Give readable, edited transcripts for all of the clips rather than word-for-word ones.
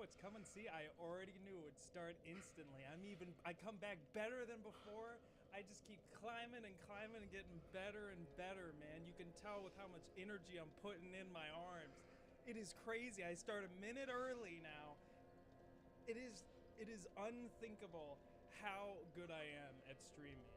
it's come and see. I already knew it would start instantly. I come back better than before. I just keep climbing and climbing and getting better and better, man. You can tell with how much energy I'm putting in my arms. It is crazy. I start a minute early now. It is unthinkable how good I am at streaming.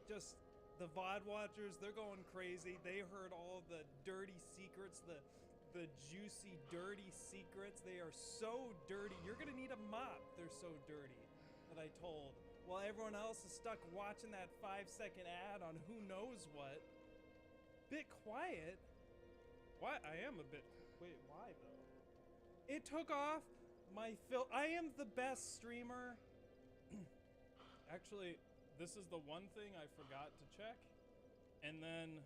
Just the VOD watchers, they're going crazy. They heard all the dirty secrets, the juicy, dirty secrets. They are so dirty. You're gonna need a mop. They're so dirty that I told. While everyone else is stuck watching that 5-second ad on who knows what. Bit quiet. Why? I am a bit. Wait, why though? It took off my I am the best streamer. Actually, this is the one thing I forgot to check. And then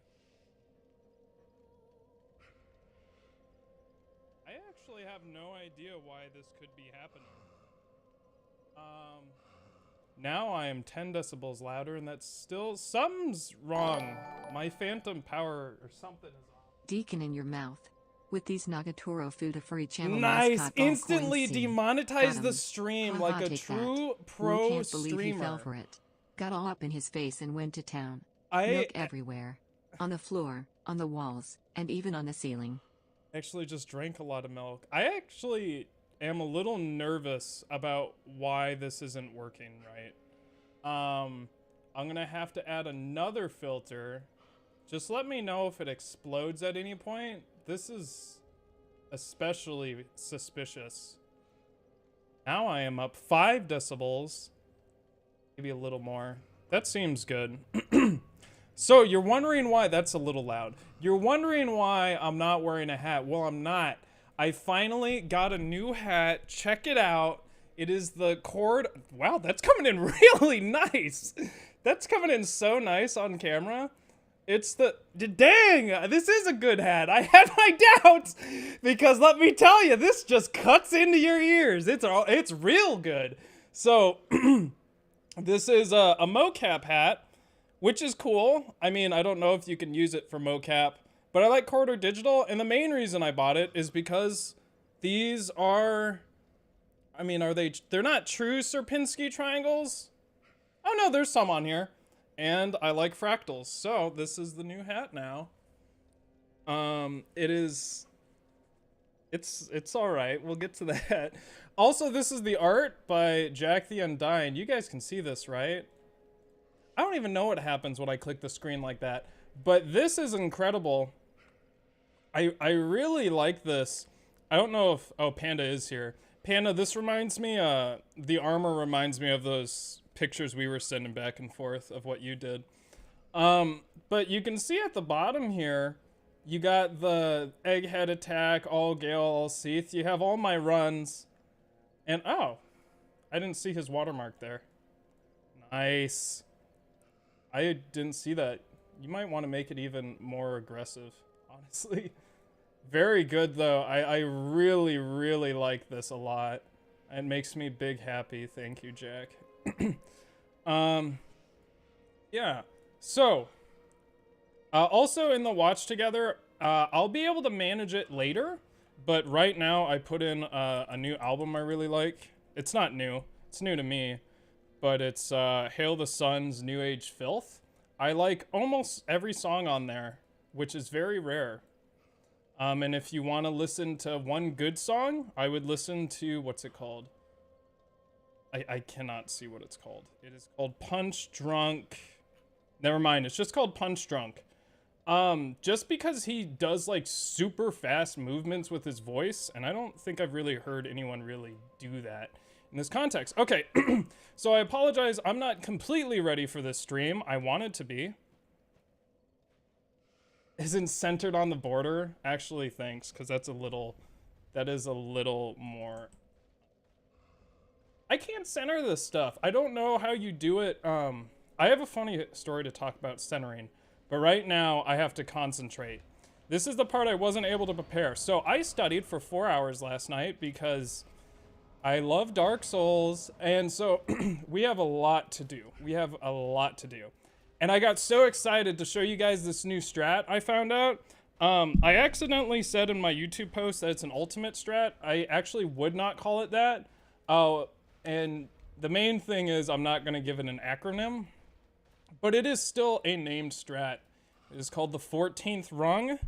I actually have no idea why this could be happening. Now I am 10 decibels louder, and that's still, something's wrong. My phantom power or something is off. Deacon in your mouth. With these Nagatoro Fuda for each channel. Nice! Instantly demonetize the stream like a true pro can't believe streamer. He fell for it. Got all up in his face and went to town. Milk Milk everywhere. On the floor, on the walls, and even on the ceiling. Actually just drank a lot of milk. I actually am a little nervous about why this isn't working right. I'm gonna have to add another filter. Just let me know if it explodes at any point. This is especially suspicious. Now I am up 5 decibels. Maybe a little more. That seems good. So you're wondering why that's a little loud. You're wondering why I'm not wearing a hat. Well, I'm not. I finally got a new hat. Check it out. It is the cord. Wow, that's coming in really nice. That's coming in so nice on camera. It's the, dang, this is a good hat. I had my doubts because let me tell you, this just cuts into your ears. It's real good. So this is a mocap hat, which is cool. I mean, I don't know if you can use it for mocap, but I like quarter digital. And the main reason I bought it is because these are, I mean, they're not true Sierpinski triangles. Oh no, there's some on here. And I like fractals, so this is the new hat now. It's all right. We'll get to that. Also, this is the art by Jack the Undying. You guys can see this, right? I don't even know what happens when I click the screen like that, but this is incredible. I really like this. I don't know if, oh, Panda is here. Panda, this reminds me, the armor reminds me of those pictures we were sending back and forth of what you did. But you can see at the bottom here, you got the Egghead Attack, all Gale, all Seath. You have all my runs. And oh, I didn't see his watermark there. Nice. I didn't see that. You might want to make it even more aggressive, honestly. Very good though. I really, really like this a lot. It makes me big happy. Thank you, Jack. Yeah. So, also in the watch together, I'll be able to manage it later, but right now I put in a new album I really like. It's not new. It's new to me, but it's Hail the Sun's New Age Filth. I like almost every song on there, which is very rare. And if you want to listen to one good song, I would listen to, what's it called? I cannot see what it's called. It is called Punch Drunk. Never mind. It's just called Punch Drunk. Just because he does like super fast movements with his voice, and I don't think I've really heard anyone really do that in this context. Okay, so I apologize. I'm not completely ready for this stream. I wanted to be. Isn't centered on the border? Actually, thanks, because that is a little more. I can't center this stuff. I don't know how you do it. I have a funny story to talk about centering, but right now I have to concentrate. This is the part I wasn't able to prepare. So I studied for 4 hours last night because I love Dark Souls, and so we have a lot to do. And I got so excited to show you guys this new strat I found out. I accidentally said in my YouTube post that it's an ultimate strat. I actually would not call it that. Oh, and the main thing is I'm not going to give it an acronym, but it is still a named strat. It is called the 14th rung.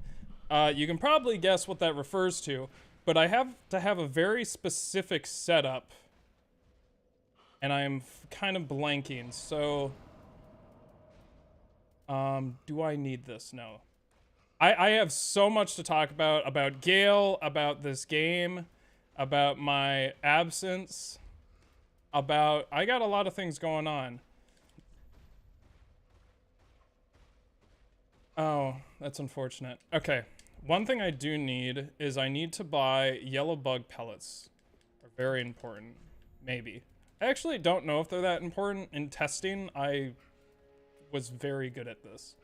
You can probably guess what that refers to, but I have to have a very specific setup, and I'm kind of blanking. So, do I need this? No. I have so much to talk about GAEL, about this game, about my absence, I got a lot of things going on. Oh, that's unfortunate. Okay, one thing I do need is I need to buy yellow bug pellets. They're very important. Maybe. I actually don't know if they're that important. In testing, I was very good at this.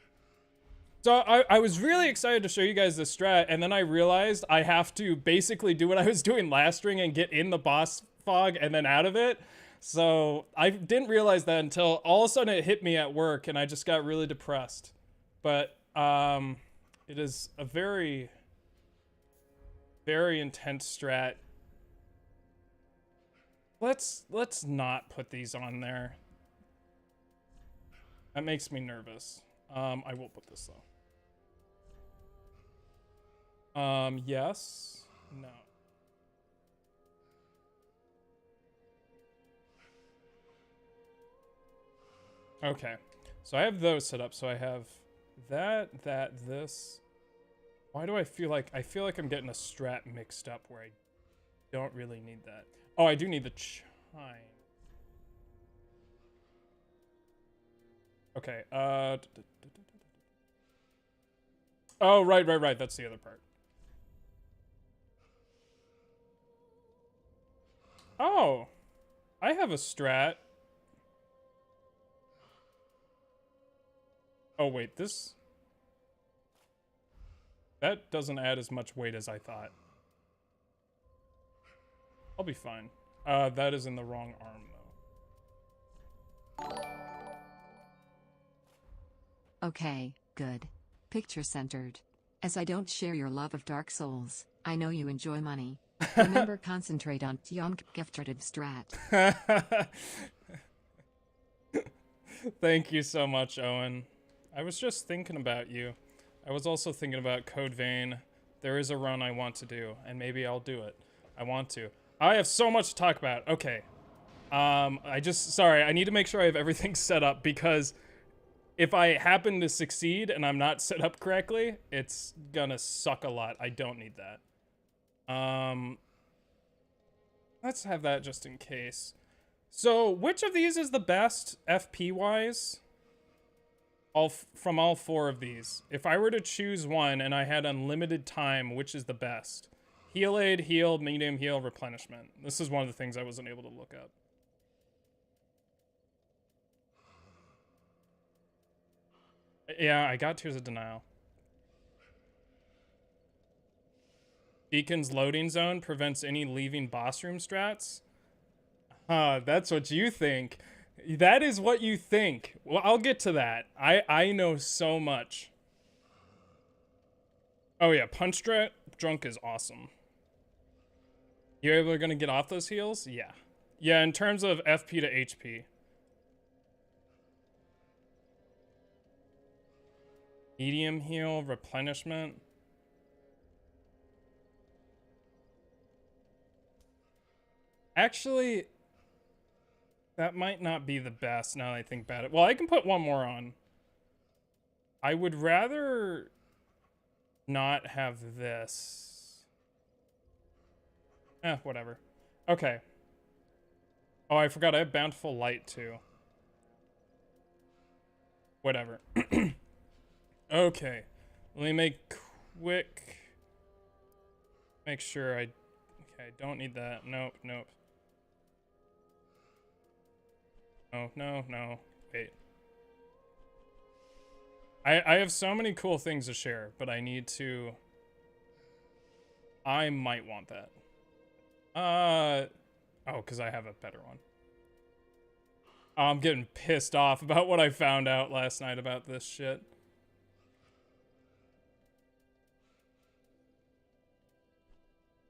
So I was really excited to show you guys this strat, and then I realized I have to basically do what I was doing last ring and get in the boss fog and then out of it. So I didn't realize that until all of a sudden it hit me at work, and I just got really depressed. But it is a very, very intense strat. Let's not put these on there. That makes me nervous. I will put this though. Yes. No. Okay. So I have those set up. So I have that, this. Why do I feel like I'm getting a strat mixed up where I don't really need that? Oh, I do need the chime. Okay. Oh, right. That's the other part. Oh, I have a strat. Oh, wait, that doesn't add as much weight as I thought. I'll be fine. That is in the wrong arm, though. Okay, good. Picture centered. As I don't share your love of Dark Souls, I know you enjoy money. Remember, concentrate on Tiomk gifted strat. Thank you so much, Owen. I was just thinking about you. I was also thinking about Code Vein. There is a run I want to do, and maybe I'll do it. I want to. I have so much to talk about. Okay. Sorry, I need to make sure I have everything set up, because if I happen to succeed and I'm not set up correctly, it's gonna suck a lot. I don't need that. Let's have that just in case. So, which of these is the best FP-wise? From all four of these. If I were to choose one and I had unlimited time, which is the best? Heal aid, heal, medium heal, replenishment. This is one of the things I wasn't able to look up. Yeah, I got Tears of Denial. Deacon's loading zone prevents any leaving boss room strats. That's what you think. That is what you think. Well, I'll get to that. I know so much. Oh yeah, Punch Drunk is awesome. You able gonna get off those heals? Yeah. Yeah, in terms of FP to HP. Medium heal, replenishment. Actually, that might not be the best now that I think about it. Well, I can put one more on. I would rather not have this. Whatever. Okay. Oh, I forgot I have Bountiful Light too. Whatever. Okay. Let me make quick. Make sure I don't need that. Nope. No. Wait. I have so many cool things to share, but I need to... I might want that. Oh, because I have a better one. Oh, I'm getting pissed off about what I found out last night about this shit.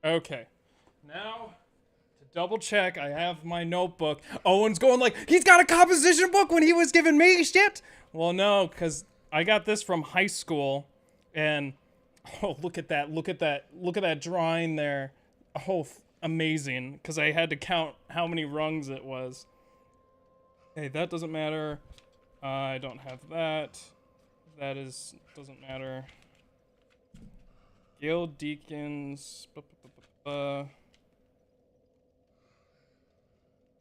Okay. Now, to double check, I have my notebook. Owen's going like, he's got a composition book when he was giving me shit. Well, no, because I got this from high school. And, oh, look at that. Look at that. Look at that drawing there. Oh, amazing. Because I had to count how many rungs it was. Hey, that doesn't matter. I don't have that. That doesn't matter. GAEL Deacons.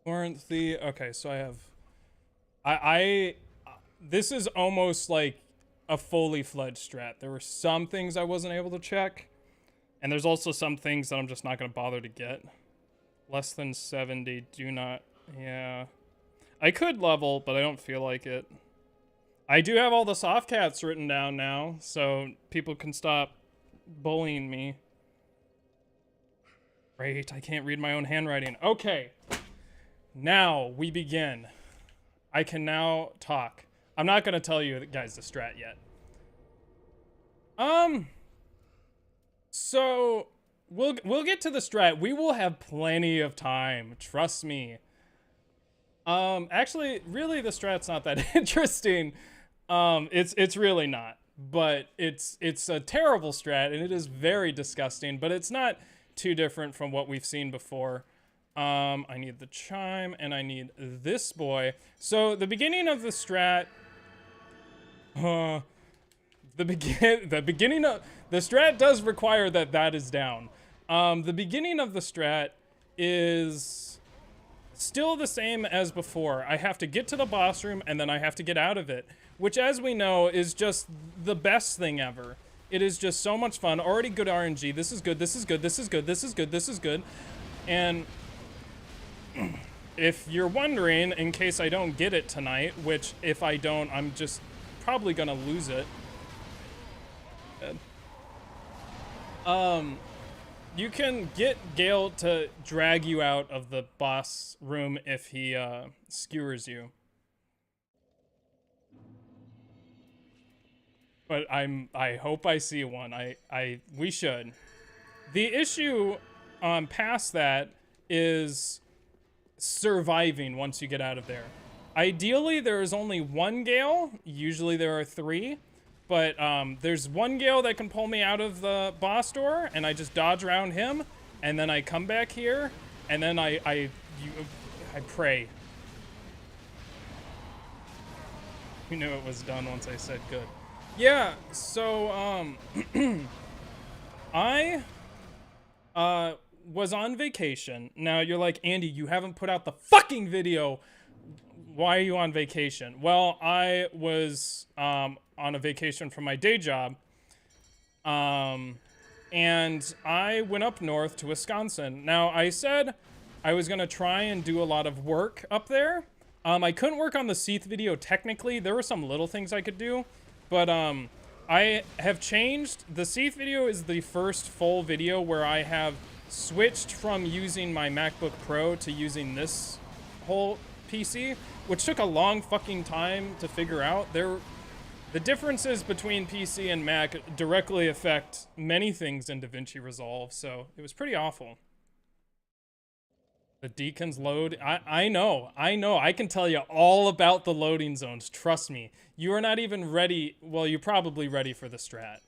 Warranty. Okay, so I have. This is almost like a fully fledged strat. There were some things I wasn't able to check, and there's also some things that I'm just not going to bother to get. Less than 70. Do not. Yeah. I could level, but I don't feel like it. I do have all the soft cats written down now, so people can stop bullying me. Great, I can't read my own handwriting. Okay, now we begin. I can now talk. I'm not gonna tell you guys the strat yet. So we'll get to the strat. We will have plenty of time. Trust me. Actually, really, the strat's not that interesting. It's really not. But it's a terrible strat, and it is very disgusting. But it's not too different from what we've seen before. I need the chime, and I need this boy. So the beginning of the strat. The beginning of the strat does require that is down. The beginning of the strat is still the same as before. I have to get to the boss room and then I have to get out of it, which, as we know, is just the best thing ever. It is just so much fun. Already good RNG. This is good. This is good. This is good. This is good. This is good. And if you're wondering, in case I don't get it tonight, which if I don't, I'm just probably gonna lose it. You can get GAEL to drag you out of the boss room if he skewers you. But I hope I see one. We should. The issue past that is surviving once you get out of there. Ideally, there is only one GAEL. Usually there are 3. But there's one GAEL that can pull me out of the boss door, and I just dodge around him, and then I come back here, and then I pray. You knew it was done once I said good. Yeah, so I was on vacation. Now you're like, Andy, you haven't put out the fucking video. Why are you on vacation? Well, I was on a vacation from my day job, and I went up north to Wisconsin. Now, I said I was going to try and do a lot of work up there. I couldn't work on the Seath video technically. There were some little things I could do, but I have changed. The Seath video is the first full video where I have switched from using my MacBook Pro to using this whole PC, which took a long fucking time to figure out. The differences between PC and Mac directly affect many things in DaVinci Resolve, so it was pretty awful. The Deacons load. I know. I can tell you all about the loading zones. Trust me. You are not even ready. Well, you're probably ready for the strat.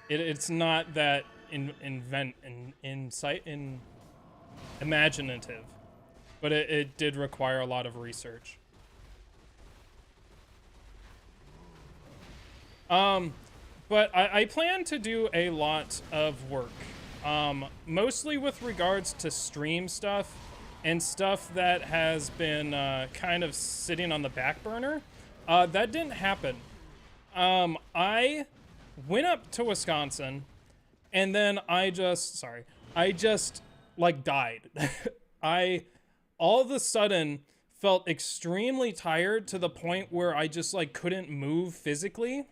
It's not that imaginative. But it did require a lot of research. But I plan to do a lot of work. Mostly with regards to stream stuff and stuff that has been kind of sitting on the back burner. That didn't happen. I went up to Wisconsin and then I just like died. I all of a sudden felt extremely tired to the point where I just like couldn't move physically.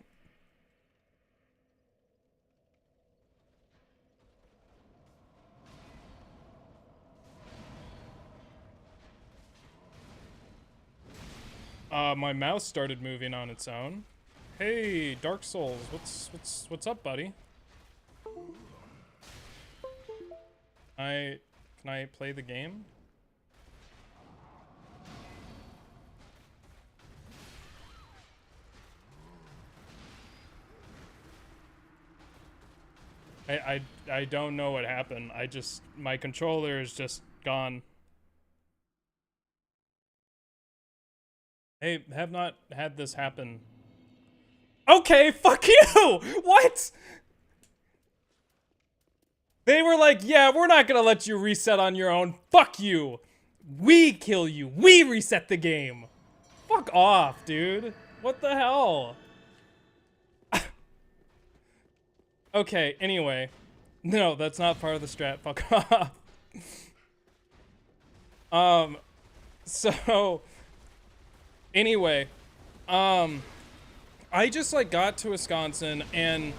My mouse started moving on its own. Hey, Dark Souls, what's up, buddy? Can I play the game? I don't know what happened. My controller is just gone. I have not had this happen. Okay, fuck you! What? They were like, yeah, we're not gonna let you reset on your own. Fuck you. We kill you. We reset the game. Fuck off, dude. What the hell? Okay, anyway. No, that's not part of the strat. Fuck off. So anyway, I just like got to Wisconsin and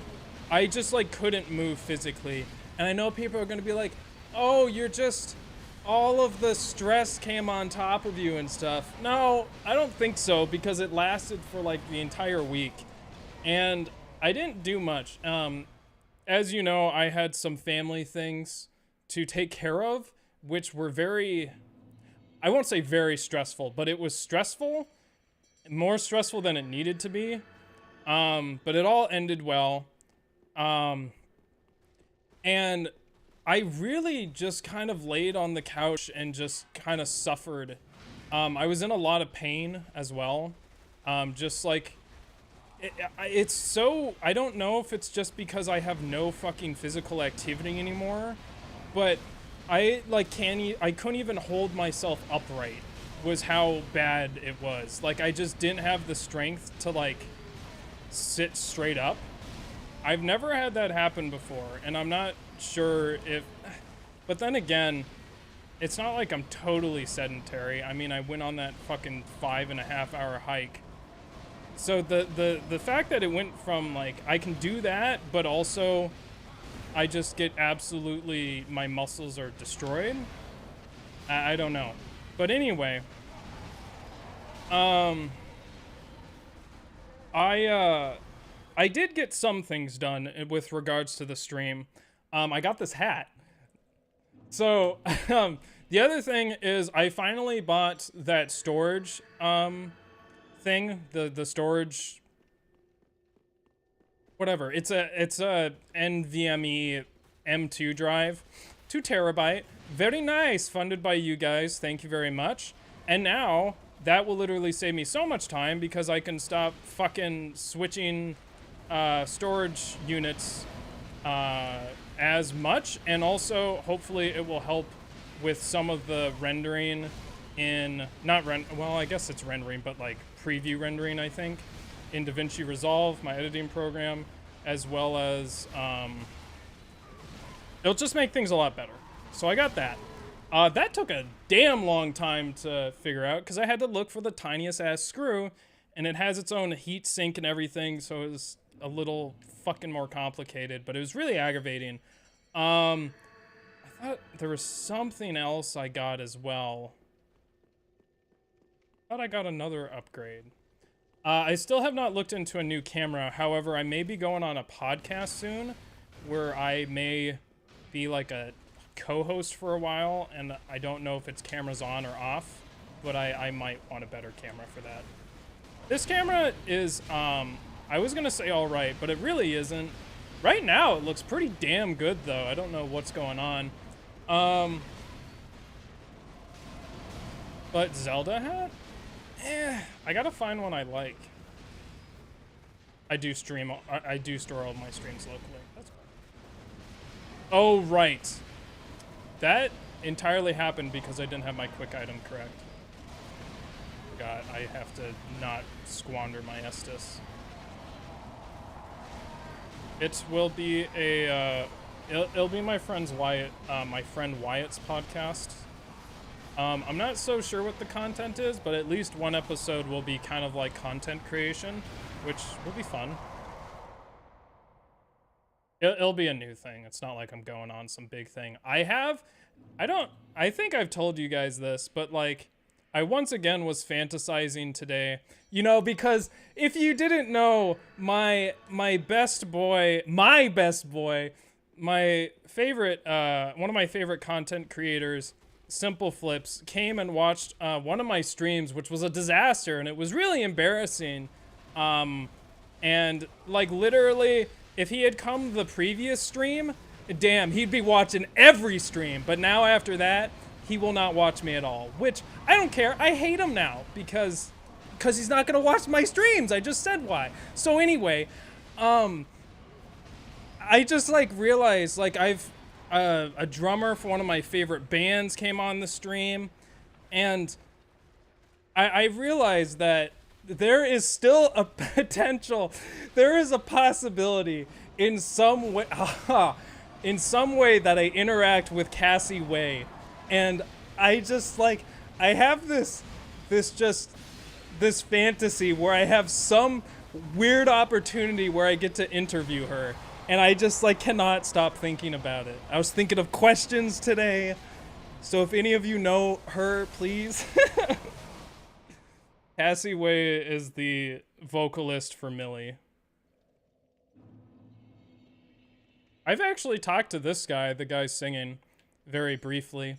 I just like couldn't move physically. And I know people are gonna be like, oh, you're just, all of the stress came on top of you and stuff. No, I don't think so, because it lasted for like the entire week. And I didn't do much. As you know, I had some family things to take care of, which were very, I won't say very stressful, but it was stressful, more stressful than it needed to be. But it all ended well. And I really just kind of laid on the couch and just kind of suffered. I was in a lot of pain as well. Just like, it's so, I don't know if it's just because I have no fucking physical activity anymore, but I couldn't even hold myself upright, was how bad it was. Like, I just didn't have the strength to like sit straight up. I've never had that happen before, and I'm not sure if, but then again, it's not like I'm totally sedentary. I mean, I went on that fucking 5.5 hour hike. So the fact that it went from like, I can do that, but also I just get absolutely, my muscles are destroyed. I don't know. But anyway, I did get some things done with regards to the stream. I got this hat. So, the other thing is I finally bought that storage, thing, the storage, whatever. It's a NVMe M2 drive, 2 terabyte. Very nice, funded by you guys. Thank you very much. And now that will literally save me so much time because I can stop fucking switching storage units as much, and also hopefully it will help with some of the rendering in, well, I guess it's rendering, but like preview rendering, I think, in DaVinci Resolve, my editing program, as well as it'll just make things a lot better. So I got that. That took a damn long time to figure out because I had to look for the tiniest ass screw, and it has its own heat sink and everything, so it was a little fucking more complicated, but it was really aggravating. I thought there was something else I got as well. I thought I got another upgrade. I still have not looked into a new camera. However, I may be going on a podcast soon where I may be like a co-host for a while, and I don't know if it's cameras on or off, but I might want a better camera for that. This camera is, I was gonna say all right, but it really isn't. Right now, it looks pretty damn good, though. I don't know what's going on. But Zelda hat? I gotta find one I like. I do store all my streams locally. That's fine. Oh, right. That entirely happened because I didn't have my quick item correct. Forgot, I have to not squander my Estus. It will be a, it'll be my friend Wyatt's podcast. I'm not so sure what the content is, but at least one episode will be kind of like content creation, which will be fun. It'll be a new thing. It's not like I'm going on some big thing. I think I've told you guys this, but like, I once again was fantasizing today, you know, because if you didn't know, my best boy, my favorite, one of my favorite content creators, Simple Flips, came and watched one of my streams, which was a disaster, and it was really embarrassing. And like literally, if he had come the previous stream, damn, he'd be watching every stream. But now after that, he will not watch me at all, which I don't care. I hate him now because he's not gonna watch my streams. I just said why. So anyway, I just like realized like I've a drummer for one of my favorite bands came on the stream, and I realized that there is still a potential, there is a possibility in some way, that I interact with Cassie Way, and I just like I have this fantasy where I have some weird opportunity where I get to interview her. And I just like cannot stop thinking about it. I was thinking of questions today. So if any of you know her, please. Cassie Way is the vocalist for Millie. I've actually talked to this guy, the guy singing, very briefly.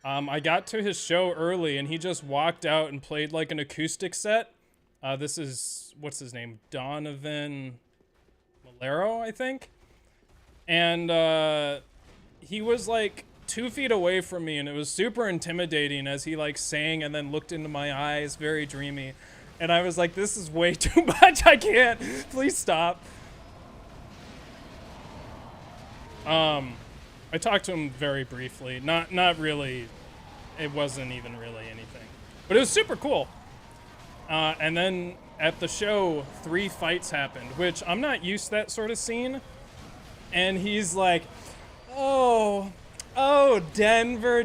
I got to his show early and he just walked out and played like an acoustic set. This is, what's his name? Donovan Malero, I think. And he was like 2 feet away from me, and it was super intimidating as he like sang and then looked into my eyes, very dreamy. And I was like, this is way too much. I can't. Please stop. I talked to him very briefly. Not really. It wasn't even really anything. But it was super cool. And then at the show, 3 fights happened, which I'm not used to that sort of scene. And he's like, oh, Denver,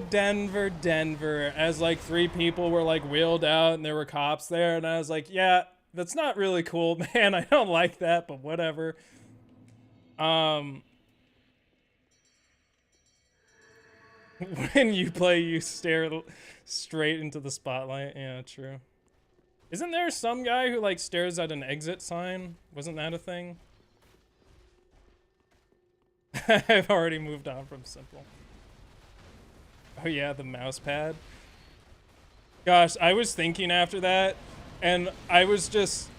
as like 3 people were like wheeled out and there were cops there. And I was like, yeah, that's not really cool, man. I don't like that, but whatever. When you play, you stare straight into the spotlight. Yeah, true. Isn't there some guy who like stares at an exit sign? Wasn't that a thing? I've already moved on from Simple. Oh yeah, the mouse pad. Gosh, I was thinking after that, and I was just,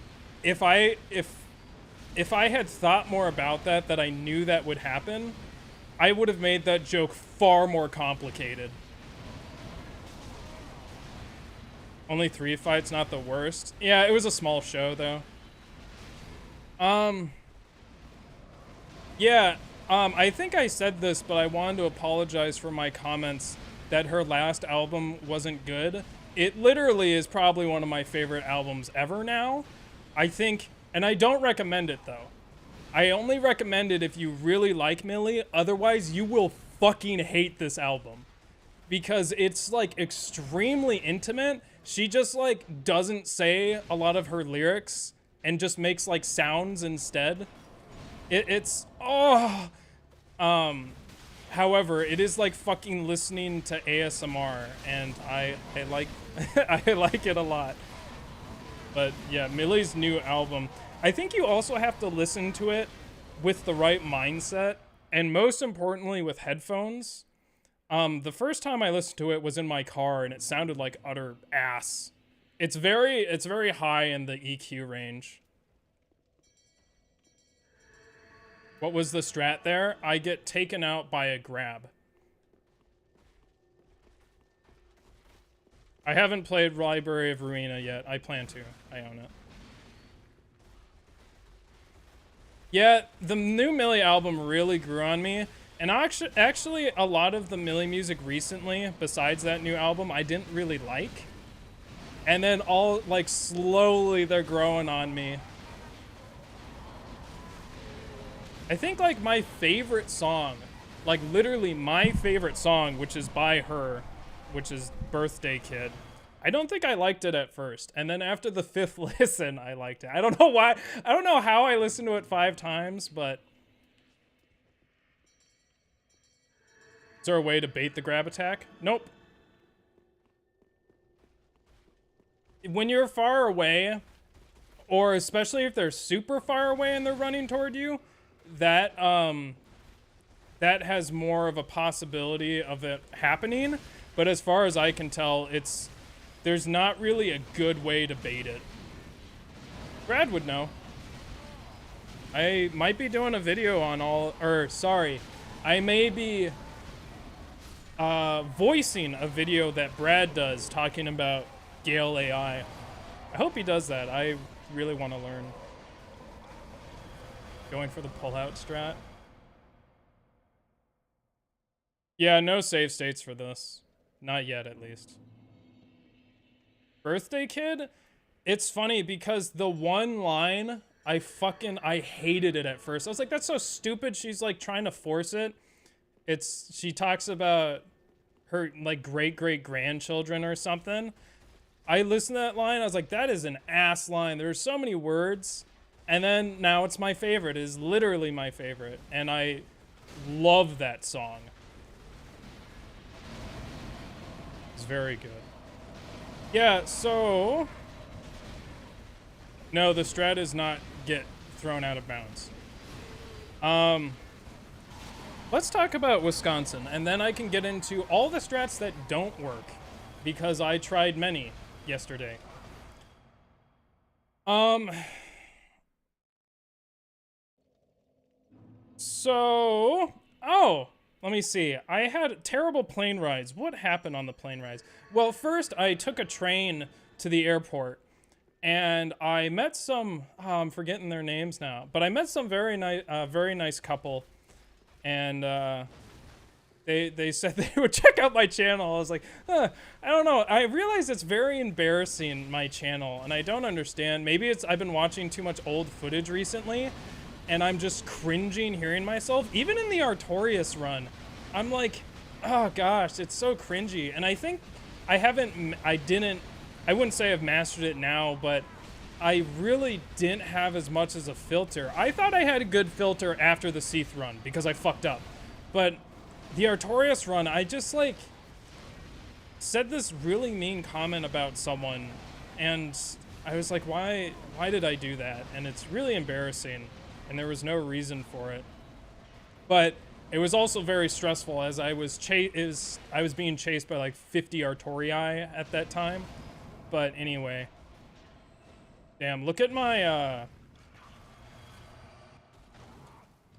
if I had thought more about that I knew that would happen, I would have made that joke far more complicated. Only 3 fights, not the worst. Yeah, it was a small show though. Yeah. I think I said this, but I wanted to apologize for my comments that her last album wasn't good. It literally is probably one of my favorite albums ever now. I think, and I don't recommend it though. I only recommend it if you really like Millie, otherwise you will fucking hate this album. Because it's like extremely intimate. She just like doesn't say a lot of her lyrics and just makes like sounds instead. However, it is like fucking listening to ASMR, and I like I like it a lot. But yeah, Millie's new album. I think you also have to listen to it with the right mindset, and most importantly with headphones. The first time I listened to it was in my car, and it sounded like utter ass. It's very high in the EQ range. What was the strat there? I get taken out by a grab. I haven't played Library of Ruina yet. I plan to. I own it. Yeah, the new Millie album really grew on me. And actually, a lot of the Millie music recently, besides that new album, I didn't really like. And then all, like, slowly they're growing on me. I think, like, my favorite song, like, literally my favorite song, which is by her, which is Birthday Kid, I don't think I liked it at first. And then after the 5th listen, I liked it. I don't know why. I don't know how I listened to it 5 times, but... Is there a way to bait the grab attack? Nope. When you're far away, or especially if they're super far away and they're running toward you, that that has more of a possibility of it happening. But as far as I can tell, there's not really a good way to bait it. Brad would know. I might be doing a video on I may be voicing a video that Brad does talking about GAEL AI. I hope he does that. I really want to learn. Going for the pull-out strat. Yeah, no save states for this. Not yet, at least. Birthday Kid? It's funny because the one line, I hated it at first. I was like, that's so stupid. She's like trying to force it. She talks about her like great-great-grandchildren or something. I listened to that line, I was like, that is an ass line. There's so many words. And then now it's my favorite. It is literally my favorite. And I love that song. It's very good. Yeah, so... No, the strat is not get thrown out of bounds. Let's talk about Wisconsin, and then I can get into all the strats that don't work, because I tried many yesterday. Let me see. I had terrible plane rides. What happened on the plane rides? Well, first I took a train to the airport, and I met some, I'm forgetting their names now, but I met some very nice couple, and they said they would check out my channel. I was like, I don't know. I realize it's very embarrassing, my channel, and I don't understand. Maybe I've been watching too much old footage recently, and I'm just cringing hearing myself. Even in the Artorias run, I'm like, oh gosh, it's so cringy. And I think I wouldn't say I've mastered it now, but I really didn't have as much as a filter. I thought I had a good filter after the Seath run because I fucked up. But the Artorias run, I just like said this really mean comment about someone, and I was like, why did I do that? And it's really embarrassing, and there was no reason for it. But it was also very stressful as I was being chased by like 50 Artorii at that time. But anyway, damn, look at my,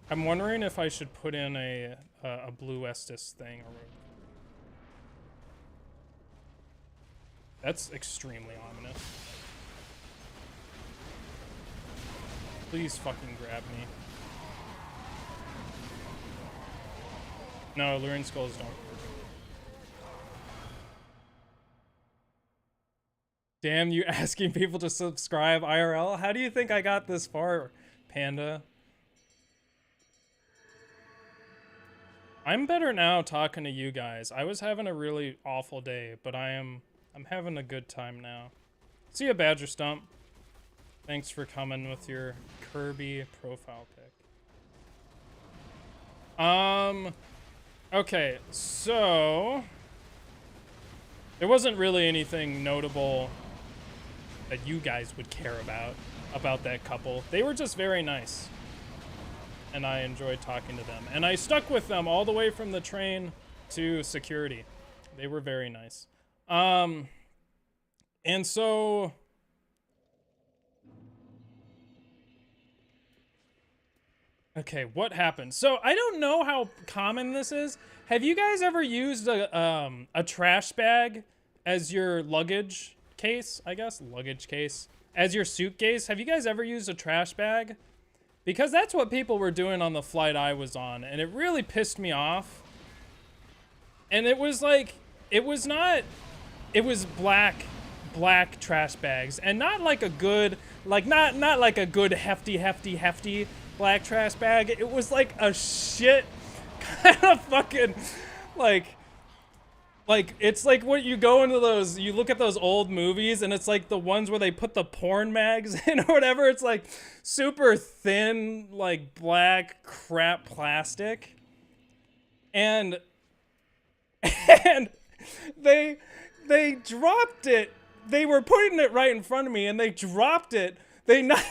I'm wondering if I should put in a blue Estus thing. That's extremely ominous. Please fucking grab me. No, Luring Skulls don't work. Damn, you asking people to subscribe IRL? How do you think I got this far, Panda? I'm better now talking to you guys. I was having a really awful day, but I'm having a good time now. See ya, Badger Stump. Thanks for coming with your Kirby profile pic. Okay, so there wasn't really anything notable that you guys would care about that couple. They were just very nice, and I enjoyed talking to them. And I stuck with them all the way from the train to security. They were very nice. And so okay, what happened? So I don't know how common this is. Have you guys ever used a trash bag as your luggage case, I guess? Luggage case. As your suitcase? Have you guys ever used a trash bag? Because that's what people were doing on the flight I was on, and it really pissed me off. And it was like, it was black trash bags, and not like a good, like not like a good hefty black trash bag. It was like a shit kind of fucking like it's like what you go into those, you look at those old movies and it's like the ones where they put the porn mags in or whatever. It's like super thin, like black crap plastic. And they dropped it. They were putting it right in front of me and they dropped it. they not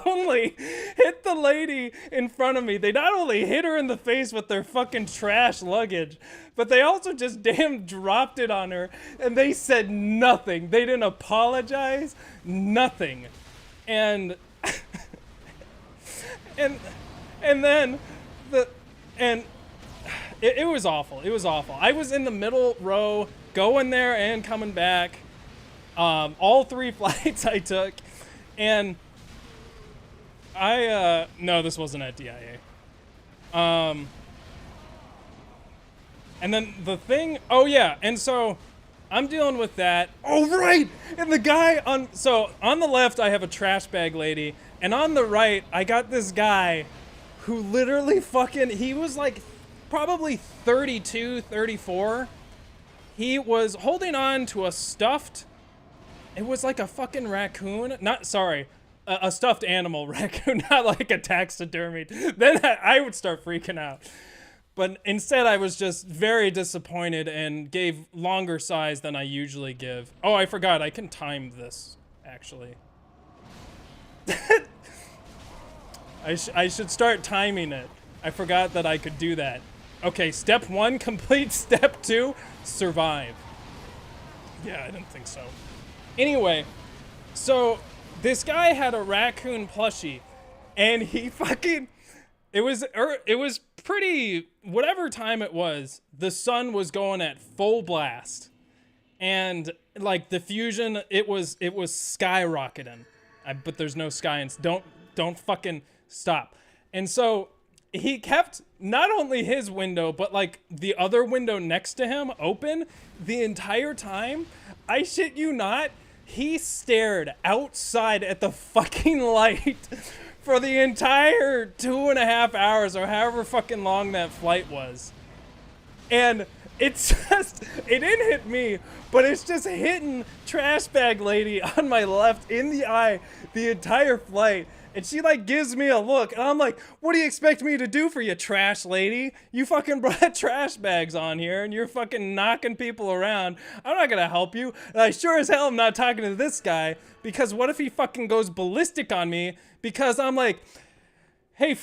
only hit the lady in front of me, they not only hit her in the face with their fucking trash luggage, but they also just damn dropped it on her, and they said nothing. They didn't apologize, nothing. And and then it was awful. It was awful. I was in the middle row, going there and coming back. All 3 flights I took, and no, this wasn't at DIA. And then the thing, oh yeah, and so I'm dealing with that. Oh right, and the guy on the left I have a trash bag lady, and on the right I got this guy who literally he was like probably 32, 34. He was holding on to a stuffed, it was like a fucking raccoon. A stuffed animal raccoon, not like a taxidermied. Then I would start freaking out. But instead, I was just very disappointed and gave longer sighs than I usually give. Oh, I forgot. I can time this, actually. I should start timing it. I forgot that I could do that. Okay, step 1, complete. Step 2, survive. Yeah, I didn't think so. Anyway, so this guy had a raccoon plushie, and he fucking, it was pretty, whatever time it was, the sun was going at full blast, and like the fusion, it was skyrocketing. But there's no sky, and don't fucking stop. And so he kept not only his window, but like the other window next to him open the entire time. I shit you not. He stared outside at the fucking light for the entire 2.5 hours or however fucking long that flight was. And it's just, it didn't hit me, but it's just hitting trash bag lady on my left in the eye the entire flight. And she like gives me a look, and I'm like, what do you expect me to do for you, trash lady? You fucking brought trash bags on here, and you're fucking knocking people around. I'm not gonna help you. And I sure as hell am not talking to this guy, because what if he fucking goes ballistic on me? Because I'm like, hey,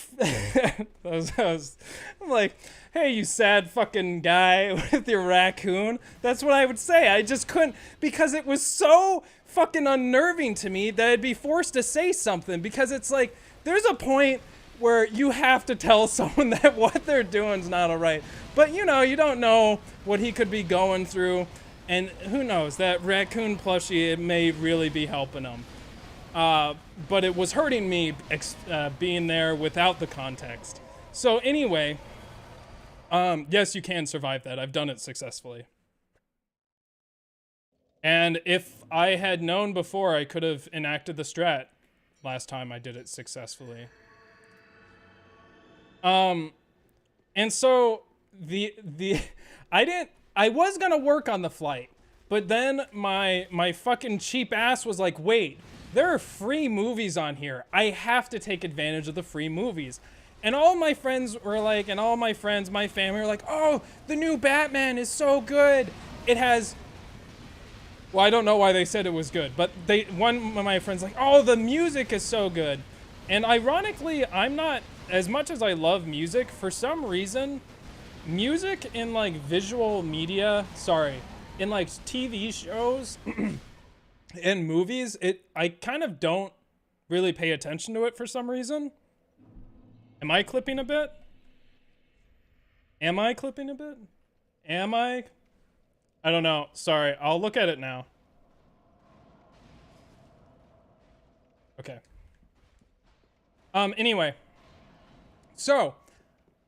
I'm like, hey, you sad fucking guy with your raccoon. That's what I would say. I just couldn't, because it was so fucking unnerving to me that I'd be forced to say something, because it's like, there's a point where you have to tell someone that what they're doing is not all right. But you know, you don't know what he could be going through, and who knows, that raccoon plushie, it may really be helping him. But it was hurting me being there without the context. So anyway, yes, you can survive that. I've done it successfully. And if I had known before, I could have enacted the strat last time I did it successfully. And so I was gonna work on the flight, but then my fucking cheap ass was like, wait, there are free movies on here. I have to take advantage of the free movies. And all my friends were like, and all my friends, my family were like, oh, the new Batman is so good. It has, well, I don't know why they said it was good, but one of my friends like, oh, the music is so good. And ironically, I'm not, as much as I love music, for some reason, music in like visual media, in like TV shows and movies, I kind of don't really pay attention to it for some reason. Am I clipping a bit? Am I clipping a bit? Am I? I don't know. Sorry. I'll look at it now. Okay. Anyway. So,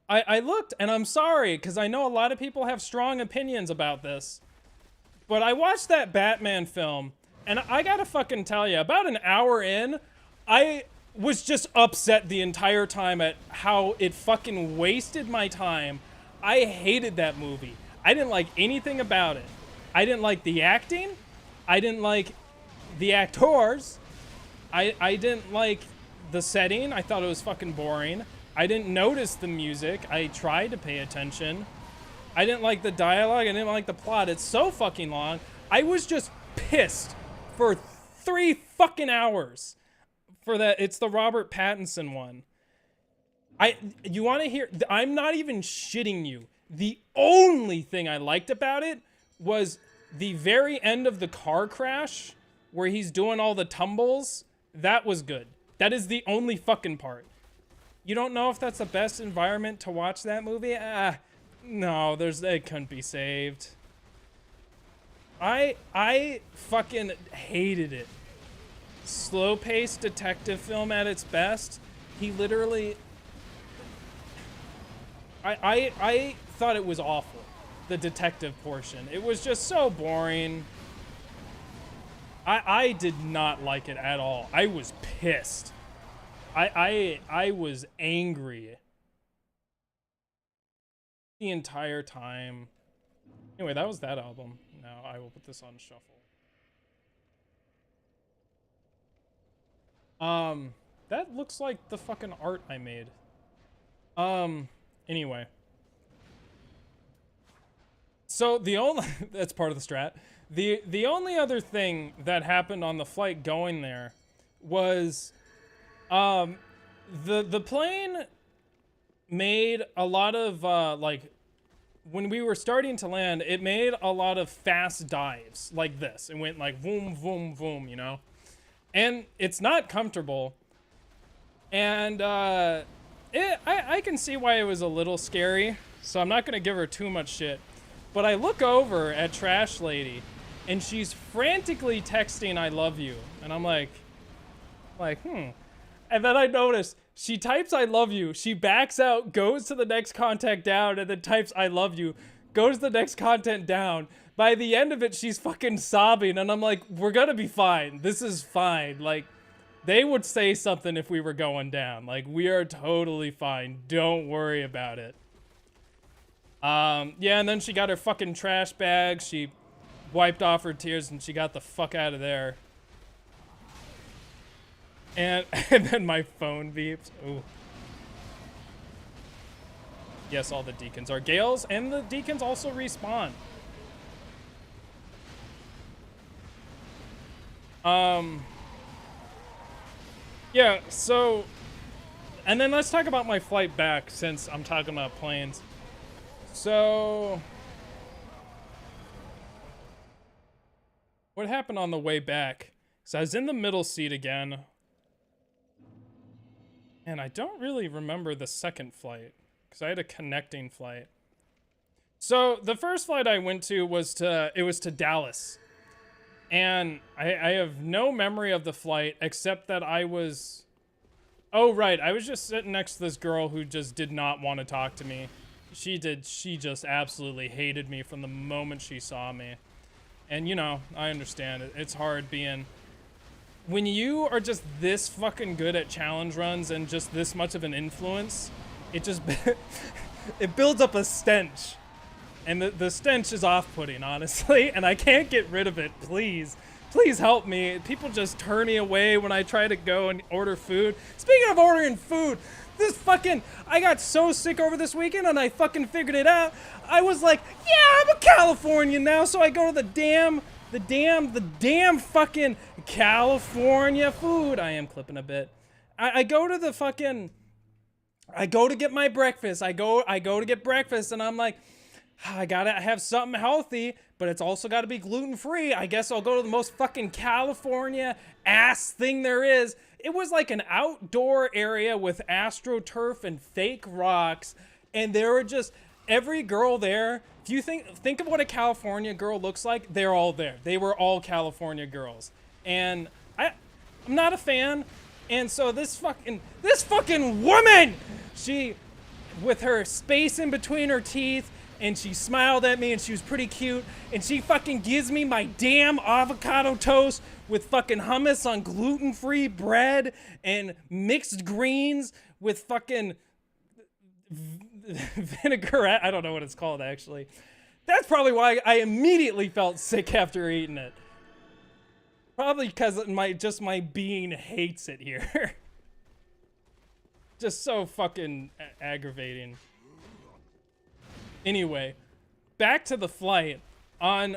I looked, and I'm sorry, because I know a lot of people have strong opinions about this, but I watched that Batman film, and I gotta fucking tell you, about an hour in, I was just upset the entire time at how it fucking wasted my time. I hated that movie. I didn't like anything about it. I didn't like the acting. I didn't like the actors. I didn't like the setting. I thought it was fucking boring. I didn't notice the music. I tried to pay attention. I didn't like the dialogue. I didn't like the plot. It's so fucking long. I was just pissed for 3 fucking hours. for that. It's the Robert Pattinson one. You want to hear? I'm not even shitting you. The only thing I liked about it was the very end of the car crash where he's doing all the tumbles. That was good. That is the only fucking part. You don't know if that's the best environment to watch that movie? No, it couldn't be saved. I fucking hated it. Slow-paced detective film at its best. He literally... I thought it was awful, the detective portion. It was just so boring. I did not like it at all. I was pissed. I was angry the entire time. Anyway, that was that album. Now I will put this on shuffle. That looks like the fucking art I made. Anyway. So the only that's part of the strat. The only other thing that happened on the flight going there was the plane made a lot of like when we were starting to land, it made a lot of fast dives like this. It went like boom, boom, boom, you know? And it's not comfortable. And I can see why it was a little scary, so I'm not gonna give her too much shit. But I look over at Trash Lady, and she's frantically texting "I love you," and I'm like, And then I notice she types "I love you," she backs out, goes to the next contact down, and then types "I love you," goes to the next content down. By the end of it, she's fucking sobbing, and I'm like, we're gonna be fine. This is fine. Like, they would say something if we were going down. Like, we are totally fine. Don't worry about it. Yeah, and then she got her fucking trash bag. She wiped off her tears, and she got the fuck out of there. And then my phone beeps. Ooh. Yes, all the deacons are GAELs, and the deacons also respawn. Yeah, so, and then let's talk about my flight back, since I'm talking about planes. So, what happened on the way back? So I was in the middle seat again. And I don't really remember the second flight, because I had a connecting flight. So the first flight I went to was to Dallas. And I have no memory of the flight, except that I was... Oh, right, I was just sitting next to this girl who just did not want to talk to me. She just absolutely hated me from the moment she saw me. And, you know, I understand it. It's hard being... When you are just this fucking good at challenge runs and just this much of an influence, it just... it builds up a stench. And the stench is off-putting, honestly, and I can't get rid of it. Please help me. People just turn me away when I try to go and order food. Speaking of ordering food, I got so sick over this weekend and I fucking figured it out. I was like, yeah, I'm a Californian now, so I go to the damn fucking California food. I am clipping a bit. I go to the fucking, I go to get my breakfast. I go to get breakfast and I'm like, I gotta have something healthy, but it's also gotta be gluten-free. I guess I'll go to the most fucking California ass thing there is. It was like an outdoor area with AstroTurf and fake rocks, and there were just every girl there. If you think of what a California girl looks like, they're all there. They were all California girls, and I'm not a fan. And so this fucking woman, she, with her space in between her teeth, and she smiled at me and she was pretty cute, and she fucking gives me my damn avocado toast with fucking hummus on gluten-free bread and mixed greens with fucking vinaigrette. I don't know what it's called, actually. That's probably why I immediately felt sick after eating it. Probably because my being hates it here. Just so fucking aggravating. Anyway, back to the flight. On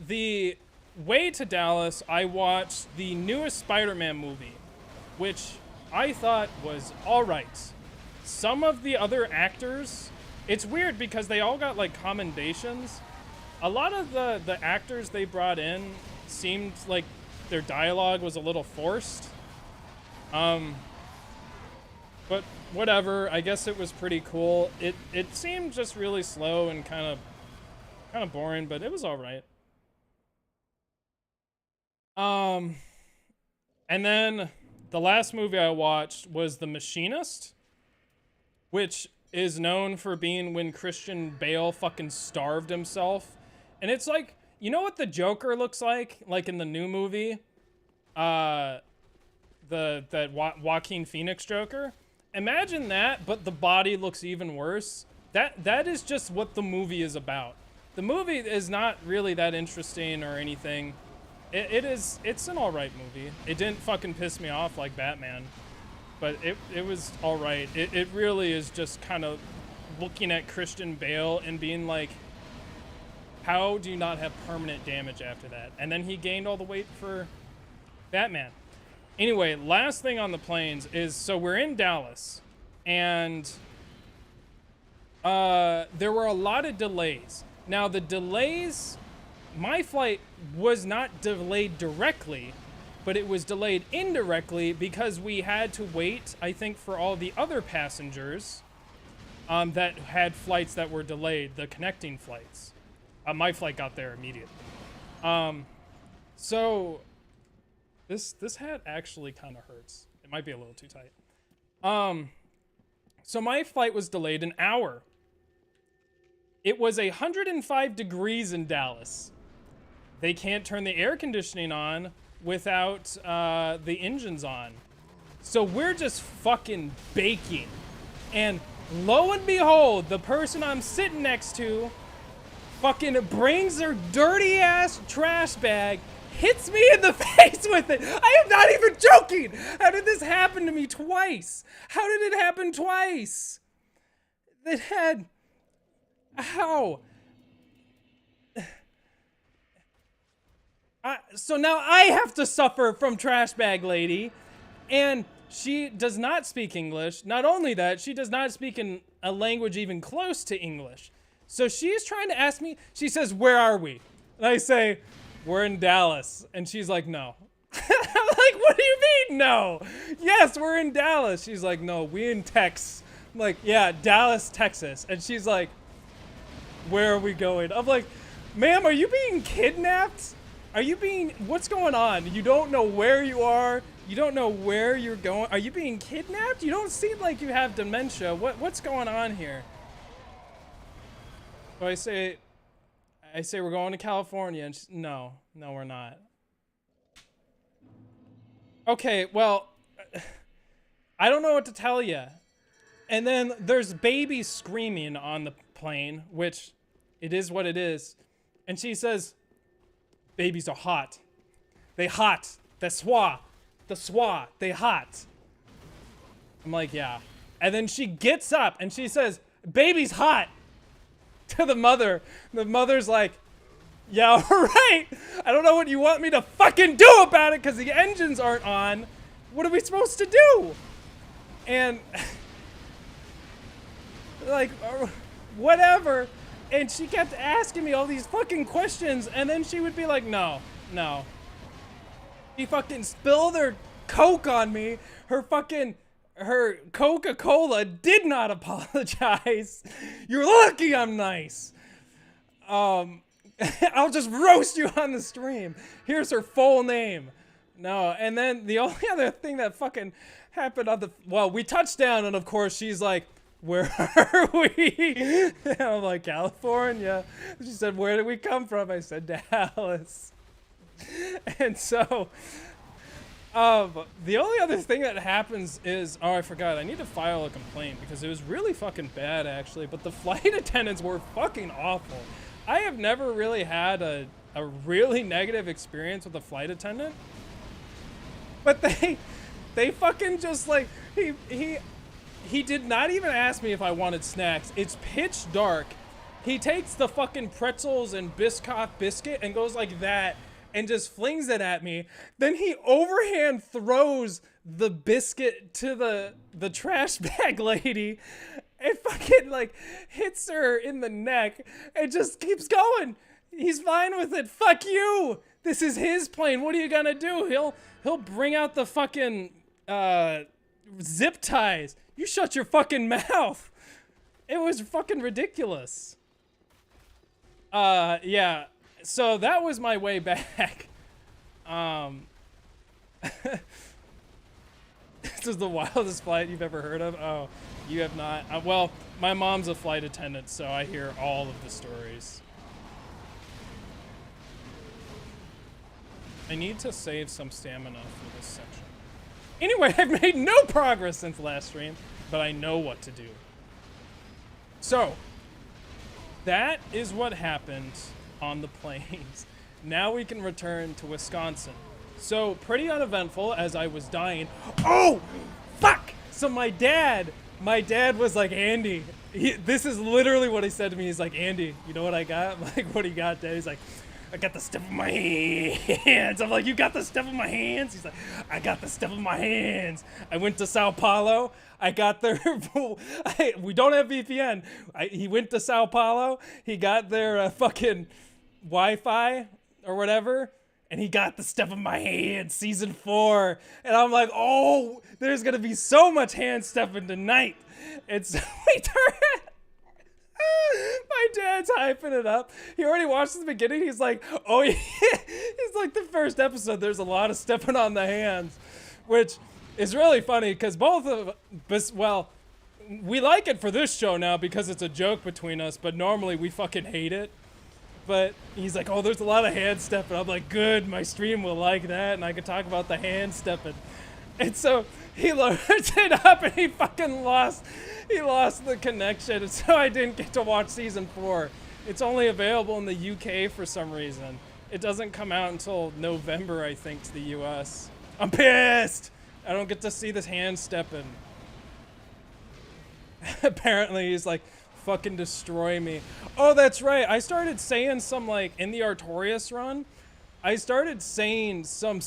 the way to Dallas, I watched the newest Spider-Man movie. which I thought was all right. Some of the other actors, it's weird because they all got like commendations. A lot of the actors they brought in seemed like their dialogue was a little forced. But whatever, I guess it was pretty cool. It seemed just really slow and kind of boring, but it was all right. And then the last movie I watched was The Machinist, which is known for being when Christian Bale fucking starved himself. And it's like, you know what the Joker looks like in the new movie? Joaquin Phoenix Joker? Imagine that, but the body looks even worse. That is just what the movie is about. The movie is not really that interesting or anything. It's an alright movie. It didn't fucking piss me off like Batman, but it was alright. It really is just kind of looking at Christian Bale and being like, how do you not have permanent damage after that? And then he gained all the weight for Batman. Anyway, last thing on the planes is, so we're in Dallas, and there were a lot of delays. Now, the delays, my flight was not delayed directly, but it was delayed indirectly because we had to wait, I think, for all the other passengers that had flights that were delayed, the connecting flights. My flight got there immediately. So this hat actually kind of hurts. It might be a little too tight. So my flight was delayed an hour. It was 105 degrees in Dallas. They can't turn the air conditioning on without the engines on. So we're just fucking baking. And lo and behold, the person I'm sitting next to fucking brings their dirty ass trash bag, hits me in the face with it. I am not even joking. How did this happen to me twice? How did it happen twice? It had... How? So now I have to suffer from trash bag lady, and she does not speak English. Not only that, she does not speak in a language even close to English. So she's trying to ask me, she says, where are we? And I say, we're in Dallas. And she's like, no. I'm like, what do you mean, no? Yes, we're in Dallas. She's like, no, we in Tex. I'm like, yeah, Dallas, Texas. And she's like, where are we going? I'm like, ma'am, are you being kidnapped? Are you being, what's going on? You don't know where you are. You don't know where you're going. Are you being kidnapped? You don't seem like you have dementia. What's going on here? So I say we're going to California. And no, we're not. Okay, well, I don't know what to tell you. And then there's babies screaming on the plane, which it is what it is. And she says, babies are hot. They hot. The swa, they hot. I'm like, yeah. And then she gets up and she says, baby's hot. To the mother. The mother's like, yeah, right. I don't know what you want me to fucking do about it because the engines aren't on. What are we supposed to do? And like, whatever. And she kept asking me all these fucking questions, and then she would be like, no. She fucking spilled her Coke on me. Her Coca-Cola did not apologize. You're lucky I'm nice. I'll just roast you on the stream. Here's her full name. No, and then the only other thing that fucking happened on we touched down, and of course she's like, where are we? And I'm like, California. She said, where did we come from? I said, Dallas. And so, the only other thing that happens is, I forgot, I need to file a complaint because it was really fucking bad actually, but the flight attendants were fucking awful. I have never really had a really negative experience with a flight attendant, but they fucking just like, he did not even ask me if I wanted snacks. It's pitch dark. He takes the fucking pretzels and Biscoff biscuit and goes like that and just flings it at me. Then he overhand throws the biscuit to the trash bag lady. It fucking like hits her in the neck and just keeps going. He's fine with it. Fuck you. This is his plane. What are you gonna do? He'll bring out the fucking zip ties. You shut your fucking mouth. It was fucking ridiculous. Yeah. So that was my way back. This is the wildest flight you've ever heard of? Oh, you have not. Well, my mom's a flight attendant, so I hear all of the stories. I need to save some stamina for this section. Anyway, I've made no progress since last stream, but I know what to do. So, that is what happened on the plains. Now we can return to Wisconsin. So, pretty uneventful as I was dying. Oh, fuck! So my dad was like, Andy, this is literally what he said to me. He's like, Andy, you know what I got? I'm like, what do you got, Dad? He's like, I got the stuff in my hands. I'm like, you got the stuff in my hands? He's like, I got the stuff in my hands. I went to Sao Paulo. I got their, we don't have VPN. He went to Sao Paulo. He got their fucking Wi-Fi or whatever. And he got the stuff in my hands, season 4. And I'm like, oh, there's going to be so much hand stuffing tonight. And so we turn my dad's hyping it up. He already watched the beginning. He's like, oh, yeah. He's like, the first episode, there's a lot of stepping on the hands, which is really funny because both of us, well, we like it for this show now because it's a joke between us, but normally we fucking hate it. But he's like, oh, there's a lot of hand stepping. I'm like, good, my stream will like that, and I can talk about the hand stepping. And so he loaded it up, and he fucking lost the connection, and so I didn't get to watch season 4. It's only available in the UK for some reason. It doesn't come out until November, I think, to the US. I'm pissed! I don't get to see this hand stepping. Apparently, he's like, fucking destroy me. Oh, that's right. I started saying some, like, in the Artorias run, I started saying some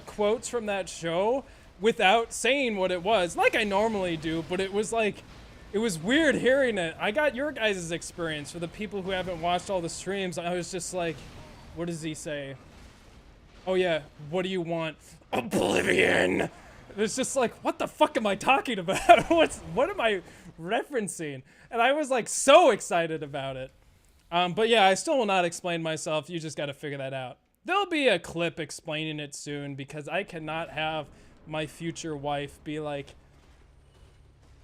quotes from that show without saying what it was, like I normally do, but it was like, it was weird hearing it. I got your guys' experience. For the people who haven't watched all the streams, I was just like, what does he say? Oh yeah, what do you want? Oblivion! It's just like, what the fuck am I talking about? What am I referencing? And I was like so excited about it. But yeah, I still will not explain myself. You just got to figure that out. There'll be a clip explaining it soon because I cannot have my future wife be like,